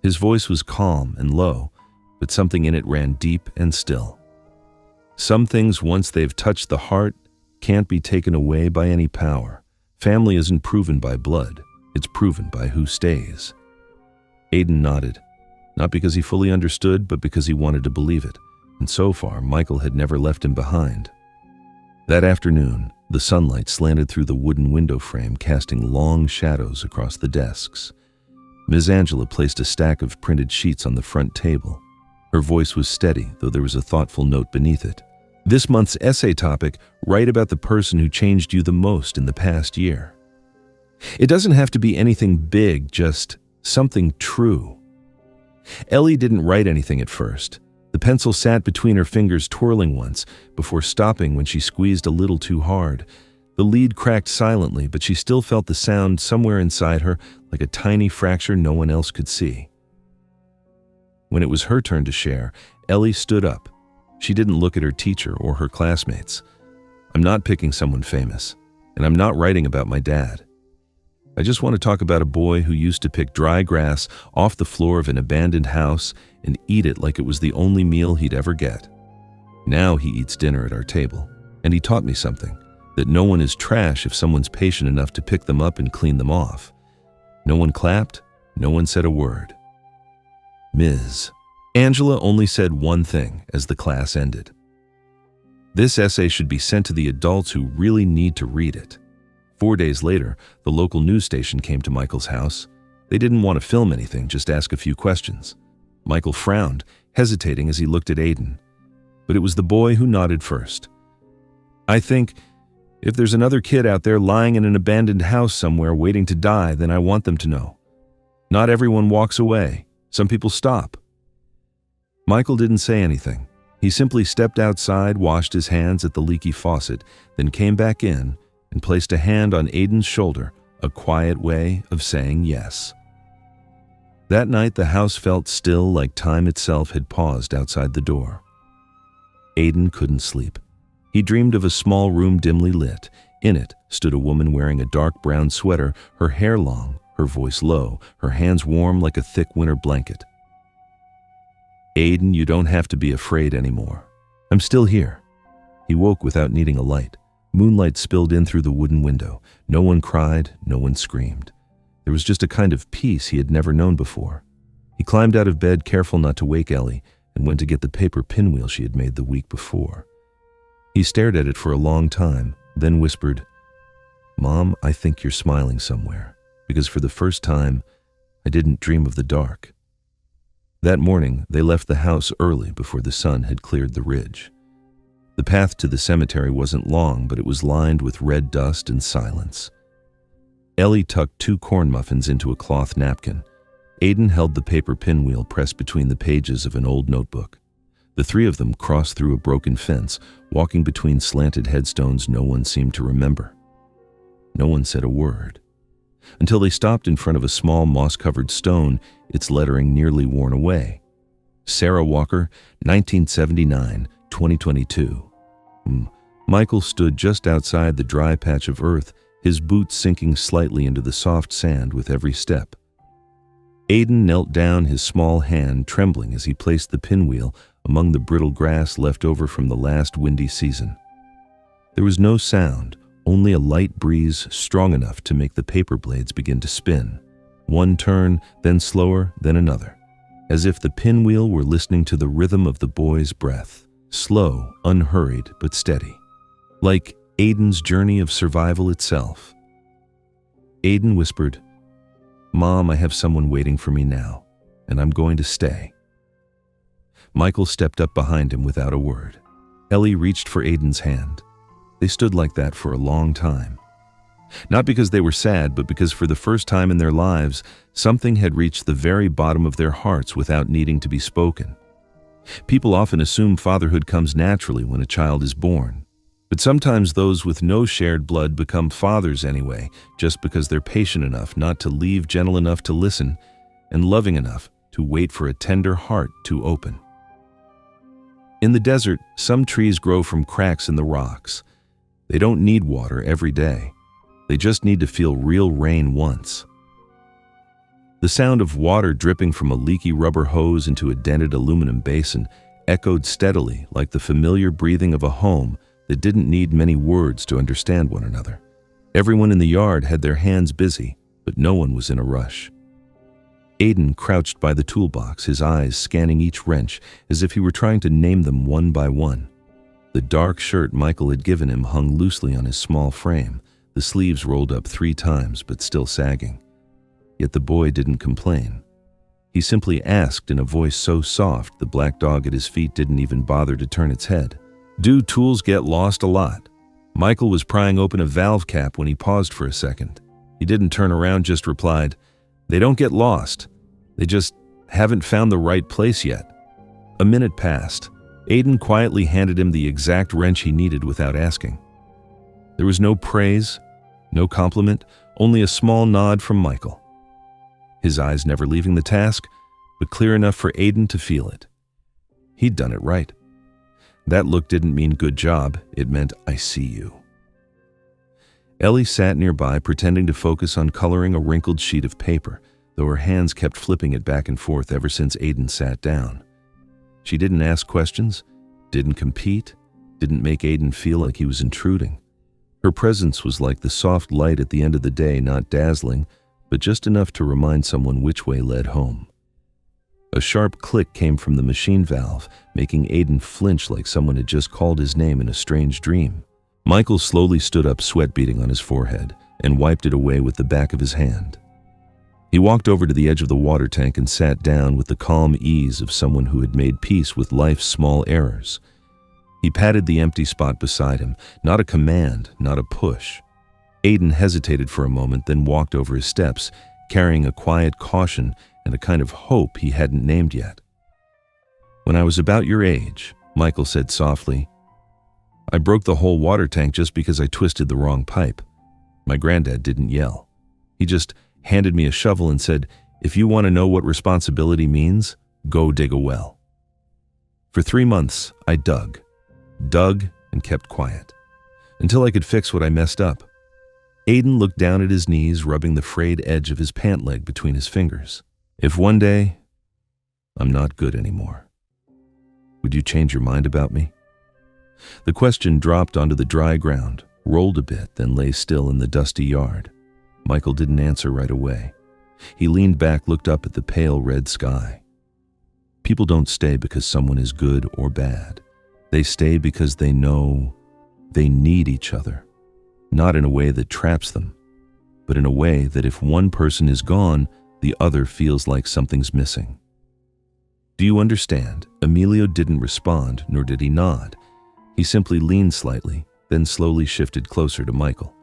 A: His voice was calm and low, but something in it ran deep and still. Some things, once they've touched the heart, can't be taken away by any power. Family isn't proven by blood. It's proven by who stays. Aiden nodded, not because he fully understood, but because he wanted to believe it, and so far, Michael had never left him behind. That afternoon, the sunlight slanted through the wooden window frame, casting long shadows across the desks. Ms. Angela placed a stack of printed sheets on the front table. Her voice was steady, though there was a thoughtful note beneath it. This month's essay topic: write about the person who changed you the most in the past year. It doesn't have to be anything big, just something true. Ellie didn't write anything at first. The pencil sat between her fingers, twirling once, before stopping when she squeezed a little too hard. The lead cracked silently, but she still felt the sound somewhere inside her, like a tiny fracture no one else could see. When it was her turn to share, Ellie stood up. She didn't look at her teacher or her classmates. "I'm not picking someone famous, and I'm not writing about my dad. I just want to talk about a boy who used to pick dry grass off the floor of an abandoned house and eat it like it was the only meal he'd ever get. Now he eats dinner at our table, and he taught me something, that no one is trash if someone's patient enough to pick them up and clean them off. No one clapped, no one said a word. Ms. Angela only said one thing as the class ended. This essay should be sent to the adults who really need to read it. 4 days later, the local news station came to Michael's house. They didn't want to film anything, just ask a few questions. Michael frowned, hesitating as he looked at Aiden. But it was the boy who nodded first. "I think if there's another kid out there lying in an abandoned house somewhere waiting to die, then I want them to know. Not everyone walks away. Some people stop." Michael didn't say anything. He simply stepped outside, washed his hands at the leaky faucet, then came back in and placed a hand on Aiden's shoulder, a quiet way of saying yes. That night, the house felt still, like time itself had paused outside the door. Aiden couldn't sleep. He dreamed of a small room dimly lit. In it stood a woman wearing a dark brown sweater, her hair long, her voice low, her hands warm like a thick winter blanket. "Aiden, you don't have to be afraid anymore. I'm still here." He woke without needing a light. Moonlight spilled in through the wooden window. No one cried, no one screamed. There was just a kind of peace he had never known before. He climbed out of bed, careful not to wake Ellie, and went to get the paper pinwheel she had made the week before. He stared at it for a long time, then whispered, "Mom, I think you're smiling somewhere, because for the first time, I didn't dream of the dark." That morning, they left the house early before the sun had cleared the ridge. The path to the cemetery wasn't long, but it was lined with red dust and silence. Ellie tucked 2 corn muffins into a cloth napkin. Aidan held the paper pinwheel pressed between the pages of an old notebook. The 3 of them crossed through a broken fence, walking between slanted headstones no one seemed to remember. No one said a word, until they stopped in front of a small moss-covered stone, its lettering nearly worn away. Sarah Walker, 1979, 2022. Michael stood just outside the dry patch of earth, his boots sinking slightly into the soft sand with every step. Aidan knelt down, his small hand trembling as he placed the pinwheel among the brittle grass left over from the last windy season. There was no sound, only a light breeze strong enough to make the paper blades begin to spin. One turn, then slower, then another, as if the pinwheel were listening to the rhythm of the boy's breath, slow, unhurried, but steady, like Aidan's journey of survival itself. Aidan whispered, "Mom, I have someone waiting for me now, and I'm going to stay." Michael stepped up behind him without a word. Ellie reached for Aidan's hand. They stood like that for a long time. Not because they were sad, but because for the first time in their lives, something had reached the very bottom of their hearts without needing to be spoken. People often assume fatherhood comes naturally when a child is born. But sometimes those with no shared blood become fathers anyway, just because they're patient enough not to leave, gentle enough to listen, and loving enough to wait for a tender heart to open. In the desert, some trees grow from cracks in the rocks. They don't need water every day. They just need to feel real rain once. The sound of water dripping from a leaky rubber hose into a dented aluminum basin echoed steadily like the familiar breathing of a home that didn't need many words to understand one another. Everyone in the yard had their hands busy, but no one was in a rush. Aidan crouched by the toolbox, his eyes scanning each wrench as if he were trying to name them one by one. The dark shirt Michael had given him hung loosely on his small frame, the sleeves rolled up 3 times but still sagging. Yet the boy didn't complain. He simply asked in a voice so soft the black dog at his feet didn't even bother to turn its head, "Do tools get lost a lot?" Michael was prying open a valve cap when he paused for a second. He didn't turn around, just replied, "They don't get lost. They just haven't found the right place yet." A minute passed. Aidan quietly handed him the exact wrench he needed without asking. There was no praise, no compliment, only a small nod from Michael. His eyes never leaving the task, but clear enough for Aidan to feel it. He'd done it right. That look didn't mean good job, it meant I see you. Ellie sat nearby, pretending to focus on coloring a wrinkled sheet of paper, though her hands kept flipping it back and forth ever since Aidan sat down. She didn't ask questions, didn't compete, didn't make Aidan feel like he was intruding. Her presence was like the soft light at the end of the day, not dazzling, but just enough to remind someone which way led home. A sharp click came from the machine valve, making Aidan flinch like someone had just called his name in a strange dream. Michael slowly stood up, sweat beading on his forehead, and wiped it away with the back of his hand. He walked over to the edge of the water tank and sat down with the calm ease of someone who had made peace with life's small errors. He patted the empty spot beside him, not a command, not a push. Aidan hesitated for a moment, then walked over his steps, carrying a quiet caution and a kind of hope he hadn't named yet. "When I was about your age," Michael said softly, "I broke the whole water tank just because I twisted the wrong pipe." My granddad didn't yell. He just handed me a shovel and said, "If you want to know what responsibility means, go dig a well." For 3 months, I dug and kept quiet, until I could fix what I messed up. Aidan looked down at his knees, rubbing the frayed edge of his pant leg between his fingers. "If one day I'm not good anymore, would you change your mind about me?" The question dropped onto the dry ground, rolled a bit, then lay still in the dusty yard. Michael didn't answer right away. He leaned back, looked up at the pale red sky. People don't stay because someone is good or bad. They stay because they know they need each other, not in a way that traps them, but in a way that if one person is gone, the other feels like something's missing. "Do you understand?" Emilio didn't respond, nor did he nod. He simply leaned slightly, then slowly shifted closer to Michael.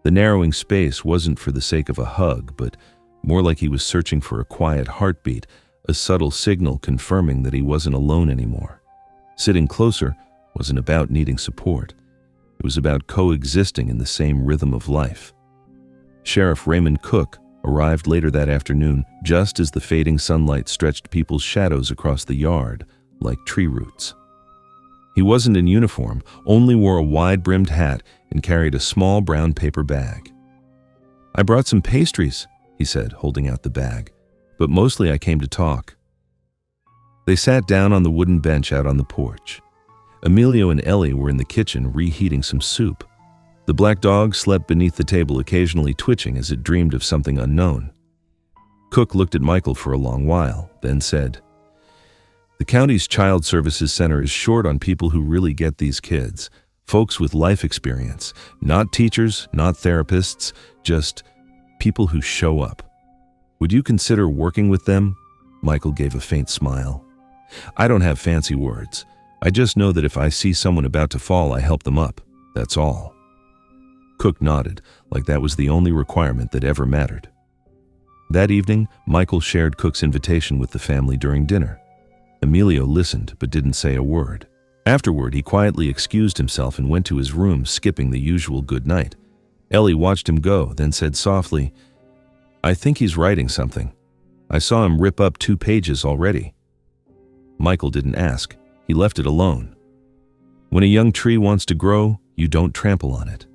A: The narrowing space wasn't for the sake of a hug, but more like he was searching for a quiet heartbeat, a subtle signal confirming that he wasn't alone anymore. Sitting closer wasn't about needing support. It was about coexisting in the same rhythm of life. Sheriff Raymond Cook arrived later that afternoon, just as the fading sunlight stretched people's shadows across the yard like tree roots. He wasn't in uniform, only wore a wide-brimmed hat and carried a small brown paper bag. "I brought some pastries," he said, holding out the bag, "but mostly I came to talk." They sat down on the wooden bench out on the porch. Emilio and Ellie were in the kitchen reheating some soup. The black dog slept beneath the table, occasionally twitching as it dreamed of something unknown. Cook looked at Michael for a long while, then said, "The county's Child Services Center is short on people who really get these kids, folks with life experience, not teachers, not therapists, just people who show up. Would you consider working with them?" Michael gave a faint smile. "I don't have fancy words. I just know that if I see someone about to fall, I help them up. That's all." Cook nodded, like that was the only requirement that ever mattered. That evening, Michael shared Cook's invitation with the family during dinner. Emilio listened but didn't say a word. Afterward, he quietly excused himself and went to his room, skipping the usual good night. Ellie watched him go, then said softly, "I think he's writing something. I saw him rip up 2 pages already." Michael didn't ask. He left it alone. When a young tree wants to grow, you don't trample on it.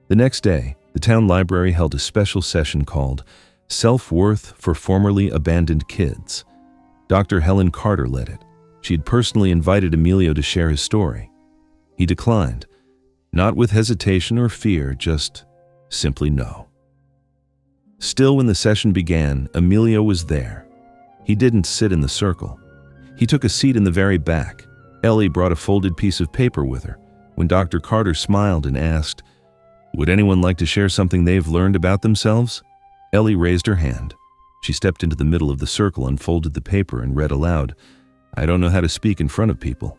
A: The next day, the town library held a special session called Self-Worth for Formerly Abandoned Kids. Dr. Helen Carter led it. She had personally invited Emilio to share his story. He declined, not with hesitation or fear, just simply no. Still, when the session began, Emilio was there. He didn't sit in the circle. He took a seat in the very back. Ellie brought a folded piece of paper with her. When Dr. Carter smiled and asked, "Would anyone like to share something they've learned about themselves?" Ellie raised her hand. She stepped into the middle of the circle, unfolded the paper, and read aloud, "I don't know how to speak in front of people,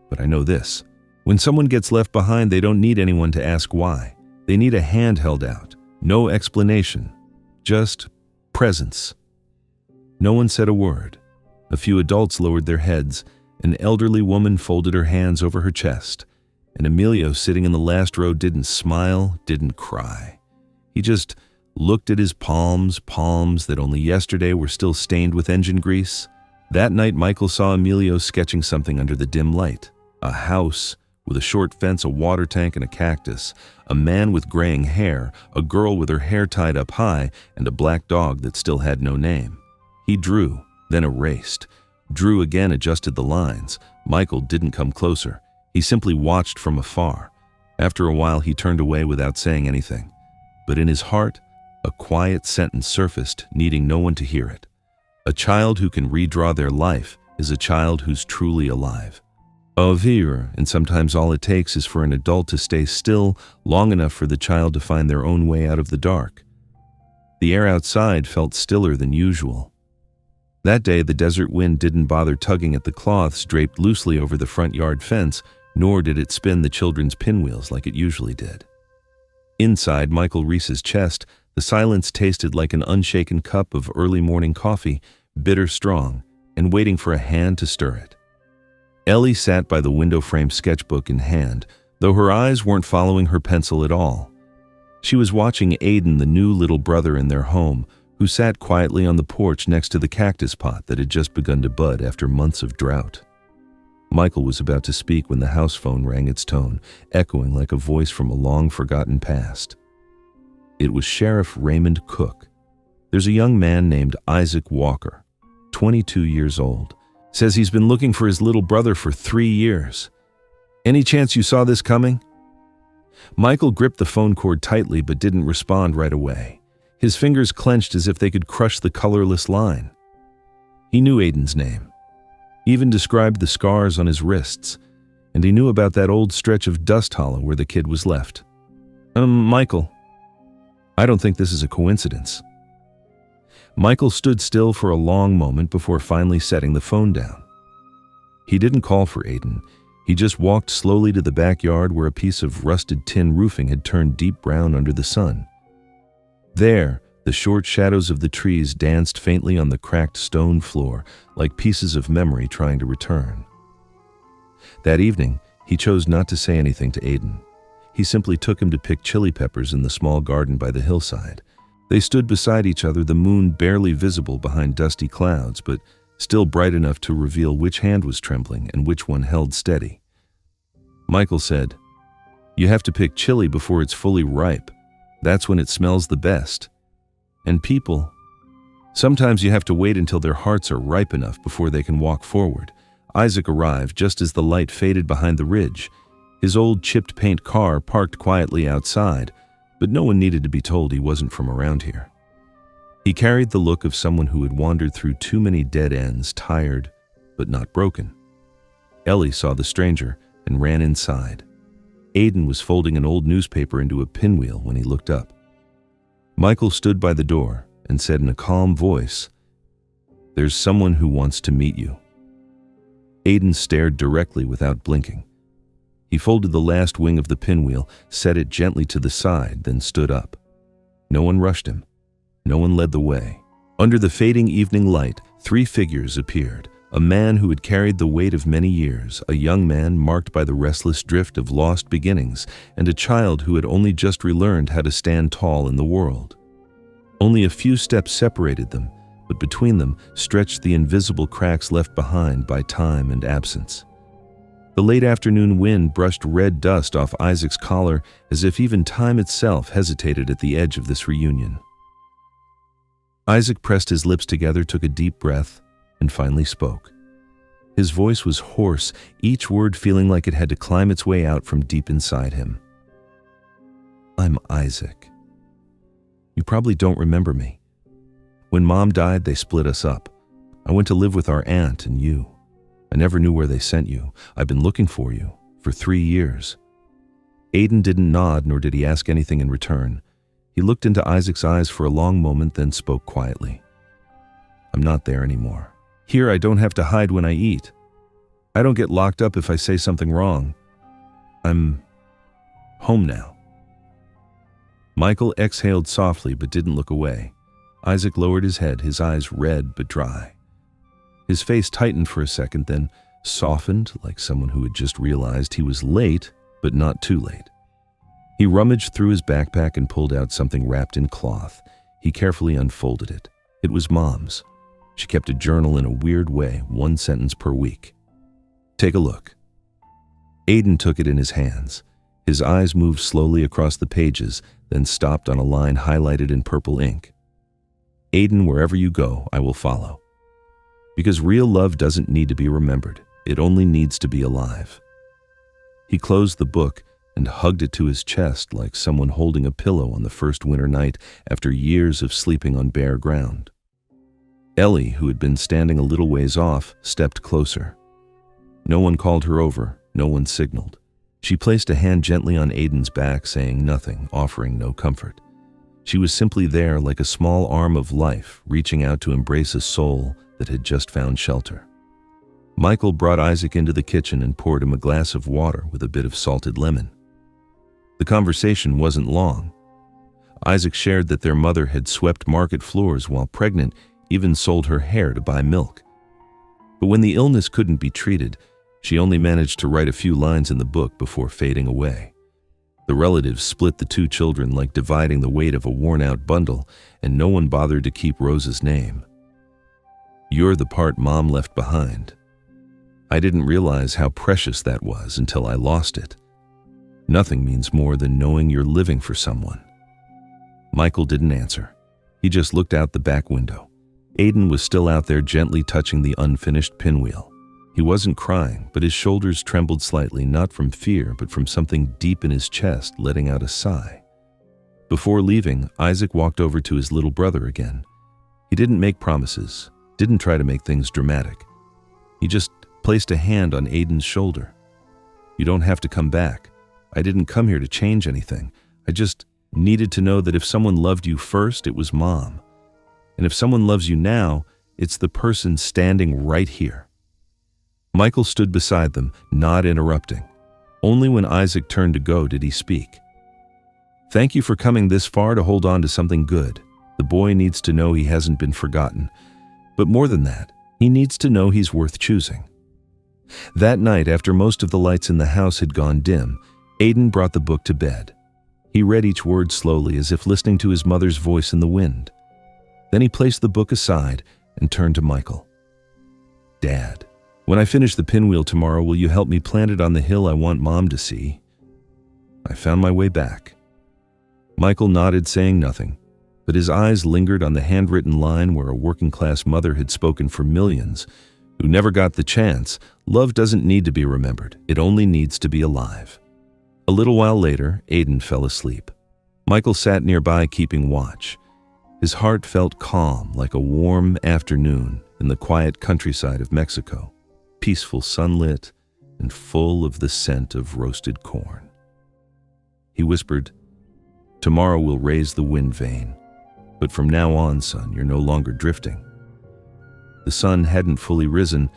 A: but I know this. When someone gets left behind, they don't need anyone to ask why. They need a hand held out. No explanation. Just presence." No one said a word. A few adults lowered their heads. An elderly woman folded her hands over her chest. And Emilio, sitting in the last row, didn't smile, didn't cry. He just looked at his palms that only yesterday were still stained with engine grease. That night, Michael saw Emilio sketching something under the dim light. A house with a short fence, a water tank, and a cactus. A man with graying hair, a girl with her hair tied up high, and a black dog that still had no name. He drew, then erased. Drew again, adjusted the lines. Michael didn't come closer. He simply watched from afar. After a while, he turned away without saying anything. But in his heart, a quiet sentence surfaced, needing no one to hear it. A child who can redraw their life is a child who's truly alive. A vivre, and sometimes all it takes is for an adult to stay still long enough for the child to find their own way out of the dark. The air outside felt stiller than usual. That day, the desert wind didn't bother tugging at the cloths draped loosely over the front yard fence, nor did it spin the children's pinwheels like it usually did. Inside Michael Reese's chest, the silence tasted like an unshaken cup of early morning coffee, bitter strong, and waiting for a hand to stir it. Ellie sat by the window-frame sketchbook in hand, though her eyes weren't following her pencil at all. She was watching Aiden, the new little brother in their home, who sat quietly on the porch next to the cactus pot that had just begun to bud after months of drought. Michael was about to speak when the house phone rang its tone, echoing like a voice from a long-forgotten past. It was Sheriff Raymond Cook. "There's a young man named Isaac Walker, 22 years old. Says he's been looking for his little brother for 3 years. Any chance you saw this coming?" Michael gripped the phone cord tightly but didn't respond right away. His fingers clenched as if they could crush the colorless line. He knew Aiden's name, even described the scars on his wrists, and he knew about that old stretch of dust hollow where the kid was left. Michael, I don't think this is a coincidence." Michael stood still for a long moment before finally setting the phone down. He didn't call for Aiden. He just walked slowly to the backyard where a piece of rusted tin roofing had turned deep brown under the sun. There, the short shadows of the trees danced faintly on the cracked stone floor, like pieces of memory trying to return. That evening, he chose not to say anything to Aiden. He simply took him to pick chili peppers in the small garden by the hillside. They stood beside each other, the moon barely visible behind dusty clouds, but still bright enough to reveal which hand was trembling and which one held steady. Michael said, "You have to pick chili before it's fully ripe. That's when it smells the best. And people, sometimes you have to wait until their hearts are ripe enough before they can walk forward." Isaac arrived just as the light faded behind the ridge. His old chipped paint car parked quietly outside, but no one needed to be told he wasn't from around here. He carried the look of someone who had wandered through too many dead ends, tired, but not broken. Ellie saw the stranger and ran inside. Aiden was folding an old newspaper into a pinwheel when he looked up. Michael stood by the door and said in a calm voice, "There's someone who wants to meet you." Aiden stared directly without blinking. He folded the last wing of the pinwheel, set it gently to the side, then stood up. No one rushed him. No one led the way. Under the fading evening light, 3 figures appeared. A man who had carried the weight of many years, a young man marked by the restless drift of lost beginnings, and a child who had only just relearned how to stand tall in the world. Only a few steps separated them, but between them stretched the invisible cracks left behind by time and absence. The late afternoon wind brushed red dust off Isaac's collar as if even time itself hesitated at the edge of this reunion. Isaac pressed his lips together, took a deep breath, and finally spoke. His voice was hoarse, each word feeling like it had to climb its way out from deep inside him. "I'm Isaac. You probably don't remember me. When Mom died, they split us up. I went to live with our aunt and you. I never knew where they sent you. I've been looking for you for 3 years. Aiden didn't nod, nor did he ask anything in return. He looked into Isaac's eyes for a long moment, then spoke quietly. "I'm not there anymore. Here I don't have to hide when I eat. I don't get locked up if I say something wrong. I'm home now." Michael exhaled softly but didn't look away. Isaac lowered his head, his eyes red but dry. His face tightened for a second, then softened like someone who had just realized he was late, but not too late. He rummaged through his backpack and pulled out something wrapped in cloth. He carefully unfolded it. It was Mom's. She kept a journal in a weird way, 1 sentence per week. "Take a look." Aiden took it in his hands. His eyes moved slowly across the pages, then stopped on a line highlighted in purple ink. "Aiden, wherever you go, I will follow. Because real love doesn't need to be remembered. It only needs to be alive." He closed the book and hugged it to his chest like someone holding a pillow on the first winter night after years of sleeping on bare ground. Ellie, who had been standing a little ways off, stepped closer. No one called her over, no one signaled. She placed a hand gently on Aiden's back, saying nothing, offering no comfort. She was simply there like a small arm of life, reaching out to embrace a soul that had just found shelter. Michael brought Isaac into the kitchen and poured him a glass of water with a bit of salted lemon. The conversation wasn't long. Isaac shared that their mother had swept market floors while pregnant, even sold her hair to buy milk. But when the illness couldn't be treated, she only managed to write a few lines in the book before fading away. The relatives split the 2 children like dividing the weight of a worn-out bundle, and no one bothered to keep Rose's name. "You're the part Mom left behind. I didn't realize how precious that was until I lost it. Nothing means more than knowing you're living for someone." Michael didn't answer. He just looked out the back window. Aiden was still out there gently touching the unfinished pinwheel. He wasn't crying, but his shoulders trembled slightly, not from fear, but from something deep in his chest, letting out a sigh. Before leaving, Isaac walked over to his little brother again. He didn't make promises, didn't try to make things dramatic. He just placed a hand on Aiden's shoulder. "You don't have to come back. I didn't come here to change anything. I just needed to know that if someone loved you first, it was Mom. And if someone loves you now, it's the person standing right here." Michael stood beside them, not interrupting. Only when Isaac turned to go did he speak. "Thank you for coming this far to hold on to something good. The boy needs to know he hasn't been forgotten. But more than that, he needs to know he's worth choosing." That night, after most of the lights in the house had gone dim, Aiden brought the book to bed. He read each word slowly, as if listening to his mother's voice in the wind. Then he placed the book aside and turned to Michael. "Dad, when I finish the pinwheel tomorrow, will you help me plant it on the hill I want Mom to see?" I found my way back. Michael nodded, saying nothing, but his eyes lingered on the handwritten line where a working-class mother had spoken for millions who never got the chance. Love doesn't need to be remembered, it only needs to be alive. A little while later, Aiden fell asleep. Michael sat nearby, keeping watch. His heart felt calm, like a warm afternoon in the quiet countryside of Mexico, peaceful, sunlit, and full of the scent of roasted corn. He whispered, "Tomorrow we'll raise the wind vane, but from now on, son, you're no longer drifting." The sun hadn't fully risen,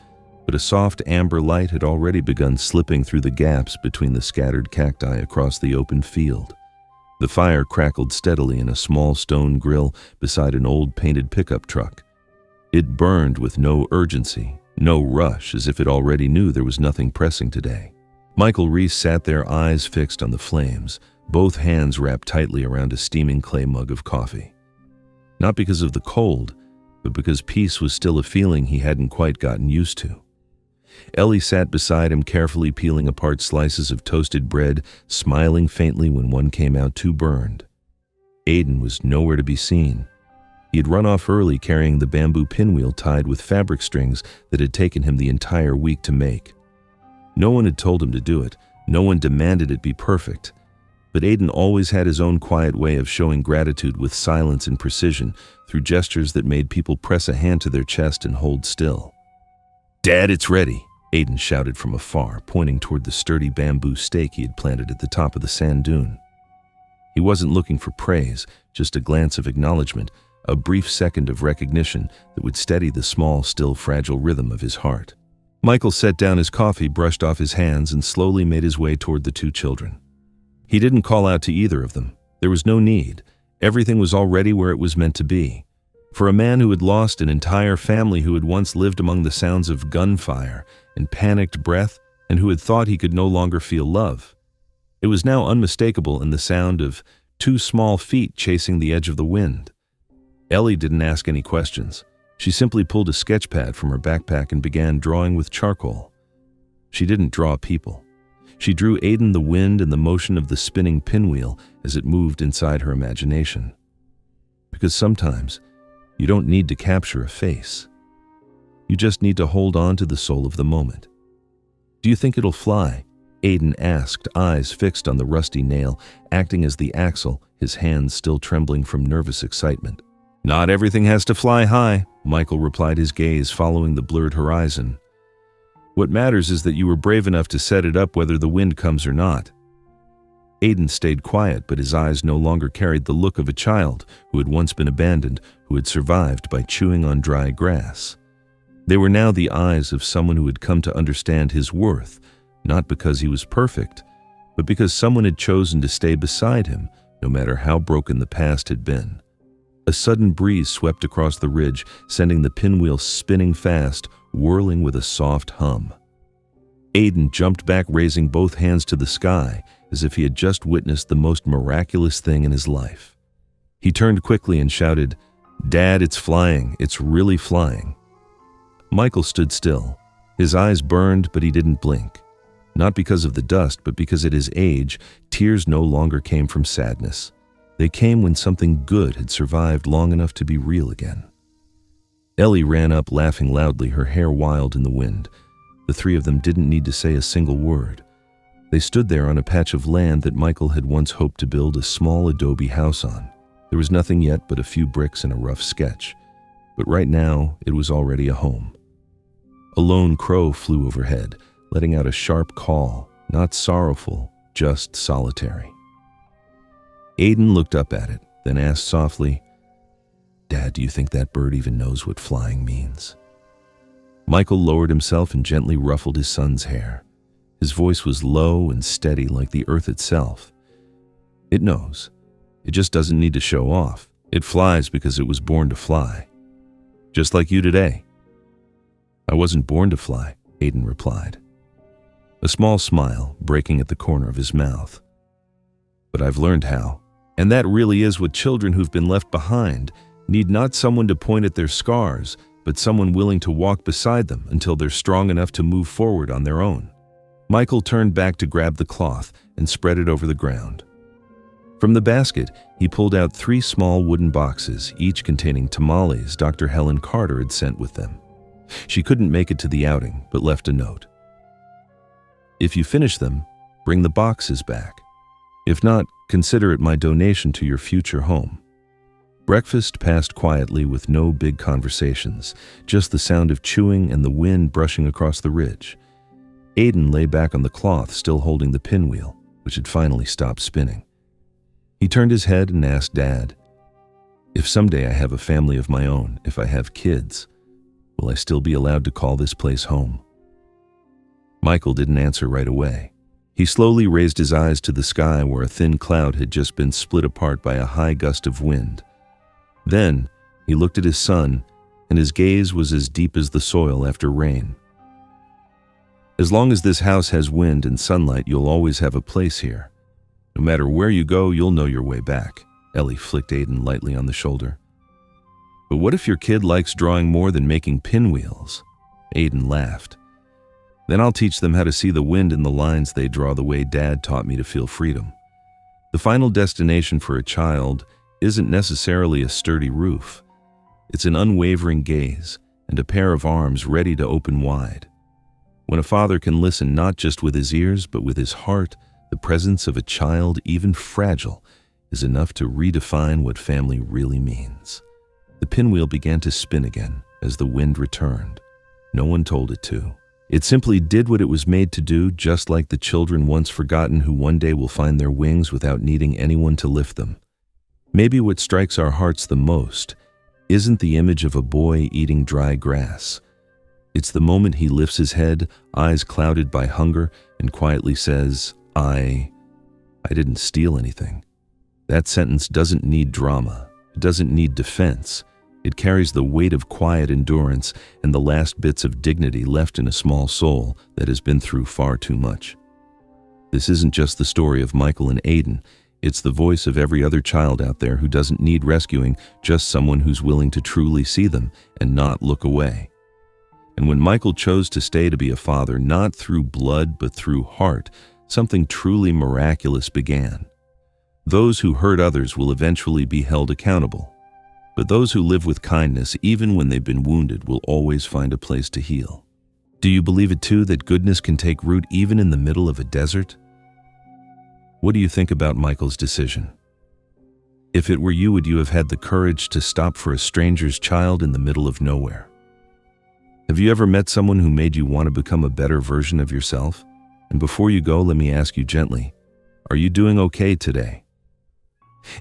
A: but a soft amber light had already begun slipping through the gaps between the scattered cacti across the open field. The fire crackled steadily in a small stone grill beside an old painted pickup truck. It burned with no urgency, no rush, as if it already knew there was nothing pressing today. Michael Reese sat there, eyes fixed on the flames, both hands wrapped tightly around a steaming clay mug of coffee. Not because of the cold, but because peace was still a feeling he hadn't quite gotten used to. Ellie sat beside him, carefully peeling apart slices of toasted bread, smiling faintly when one came out too burned. Aiden was nowhere to be seen. He had run off early, carrying the bamboo pinwheel tied with fabric strings that had taken him the entire week to make. No one had told him to do it. No one demanded it be perfect. But Aiden always had his own quiet way of showing gratitude with silence and precision, through gestures that made people press a hand to their chest and hold still. "Dad, it's ready," Aiden shouted from afar, pointing toward the sturdy bamboo stake he had planted at the top of the sand dune. He wasn't looking for praise, just a glance of acknowledgement, a brief second of recognition that would steady the small, still fragile rhythm of his heart. Michael set down his coffee, brushed off his hands, and slowly made his way toward the two children. He didn't call out to either of them. There was no need. Everything was already where it was meant to be. For a man who had lost an entire family, who had once lived among the sounds of gunfire and panicked breath, and who had thought he could no longer feel love, it was now unmistakable in the sound of 2 small feet chasing the edge of the wind. Ellie didn't ask any questions. She simply pulled a sketch pad from her backpack and began drawing with charcoal. She didn't draw people. She drew Aiden, the wind, and the motion of the spinning pinwheel as it moved inside her imagination. Because sometimes, you don't need to capture a face. You just need to hold on to the soul of the moment. "Do you think it'll fly?" Aiden asked, eyes fixed on the rusty nail, acting as the axle, his hands still trembling from nervous excitement. "Not everything has to fly high," Michael replied, his gaze following the blurred horizon. "What matters is that you were brave enough to set it up whether the wind comes or not." Aiden stayed quiet, but his eyes no longer carried the look of a child who had once been abandoned, who had survived by chewing on dry grass. They were now the eyes of someone who had come to understand his worth, not because he was perfect, but because someone had chosen to stay beside him, no matter how broken the past had been. A sudden breeze swept across the ridge, sending the pinwheel spinning fast, whirling with a soft hum. Aiden jumped back, raising both hands to the sky, as if he had just witnessed the most miraculous thing in his life. He turned quickly and shouted, "Dad, it's flying. It's really flying." Michael stood still. His eyes burned, but he didn't blink. Not because of the dust, but because at his age, tears no longer came from sadness. They came when something good had survived long enough to be real again. Ellie ran up, laughing loudly, her hair wild in the wind. The 3 of them didn't need to say a single word. They stood there on a patch of land that Michael had once hoped to build a small adobe house on. There was nothing yet but a few bricks and a rough sketch. But right now, it was already a home. A lone crow flew overhead, letting out a sharp call, not sorrowful, just solitary. Aiden looked up at it, then asked softly, "Dad, do you think that bird even knows what flying means?" Michael lowered himself and gently ruffled his son's hair. His voice was low and steady like the earth itself. It knows. It just doesn't need to show off. It flies because it was born to fly. Just like you today. I wasn't born to fly, Aiden replied, a small smile breaking at the corner of his mouth. But I've learned how. And that really is what children who've been left behind need, not someone to point at their scars, but someone willing to walk beside them until they're strong enough to move forward on their own. Michael turned back to grab the cloth and spread it over the ground. From the basket, he pulled out 3 small wooden boxes, each containing tamales Dr. Helen Carter had sent with them. She couldn't make it to the outing, but left a note. If you finish them, bring the boxes back. If not, consider it my donation to your future home. Breakfast passed quietly with no big conversations, just the sound of chewing and the wind brushing across the ridge. Aiden lay back on the cloth, still holding the pinwheel, which had finally stopped spinning. He turned his head and asked Dad, "If someday I have a family of my own, if I have kids, will I still be allowed to call this place home?" Michael didn't answer right away. He slowly raised his eyes to the sky where a thin cloud had just been split apart by a high gust of wind. Then, he looked at his son, and his gaze was as deep as the soil after rain. "As long as this house has wind and sunlight, you'll always have a place here. No matter where you go, you'll know your way back," Ellie flicked Aiden lightly on the shoulder. "But what if your kid likes drawing more than making pinwheels?" Aiden laughed. "Then I'll teach them how to see the wind in the lines they draw the way Dad taught me to feel freedom. The final destination for a child isn't necessarily a sturdy roof. It's an unwavering gaze and a pair of arms ready to open wide. When a father can listen not just with his ears but with his heart, the presence of a child, even fragile, is enough to redefine what family really means." The pinwheel began to spin again as the wind returned. No one told it to. It simply did what it was made to do, just like the children once forgotten who one day will find their wings without needing anyone to lift them. Maybe what strikes our hearts the most isn't the image of a boy eating dry grass. It's the moment he lifts his head, eyes clouded by hunger, and quietly says, I didn't steal anything." That sentence doesn't need drama. It doesn't need defense. It carries the weight of quiet endurance and the last bits of dignity left in a small soul that has been through far too much. This isn't just the story of Michael and Aiden. It's the voice of every other child out there who doesn't need rescuing, just someone who's willing to truly see them and not look away. And when Michael chose to stay to be a father, not through blood but through heart, something truly miraculous began. Those who hurt others will eventually be held accountable. But those who live with kindness, even when they've been wounded, will always find a place to heal. Do you believe it too, that goodness can take root even in the middle of a desert? What do you think about Michael's decision? If it were you, would you have had the courage to stop for a stranger's child in the middle of nowhere? Have you ever met someone who made you want to become a better version of yourself? And before you go, let me ask you gently, are you doing okay today?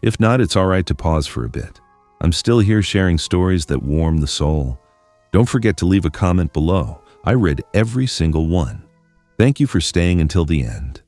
A: If not, it's all right to pause for a bit. I'm still here sharing stories that warm the soul. Don't forget to leave a comment below. I read every single one. Thank you for staying until the end.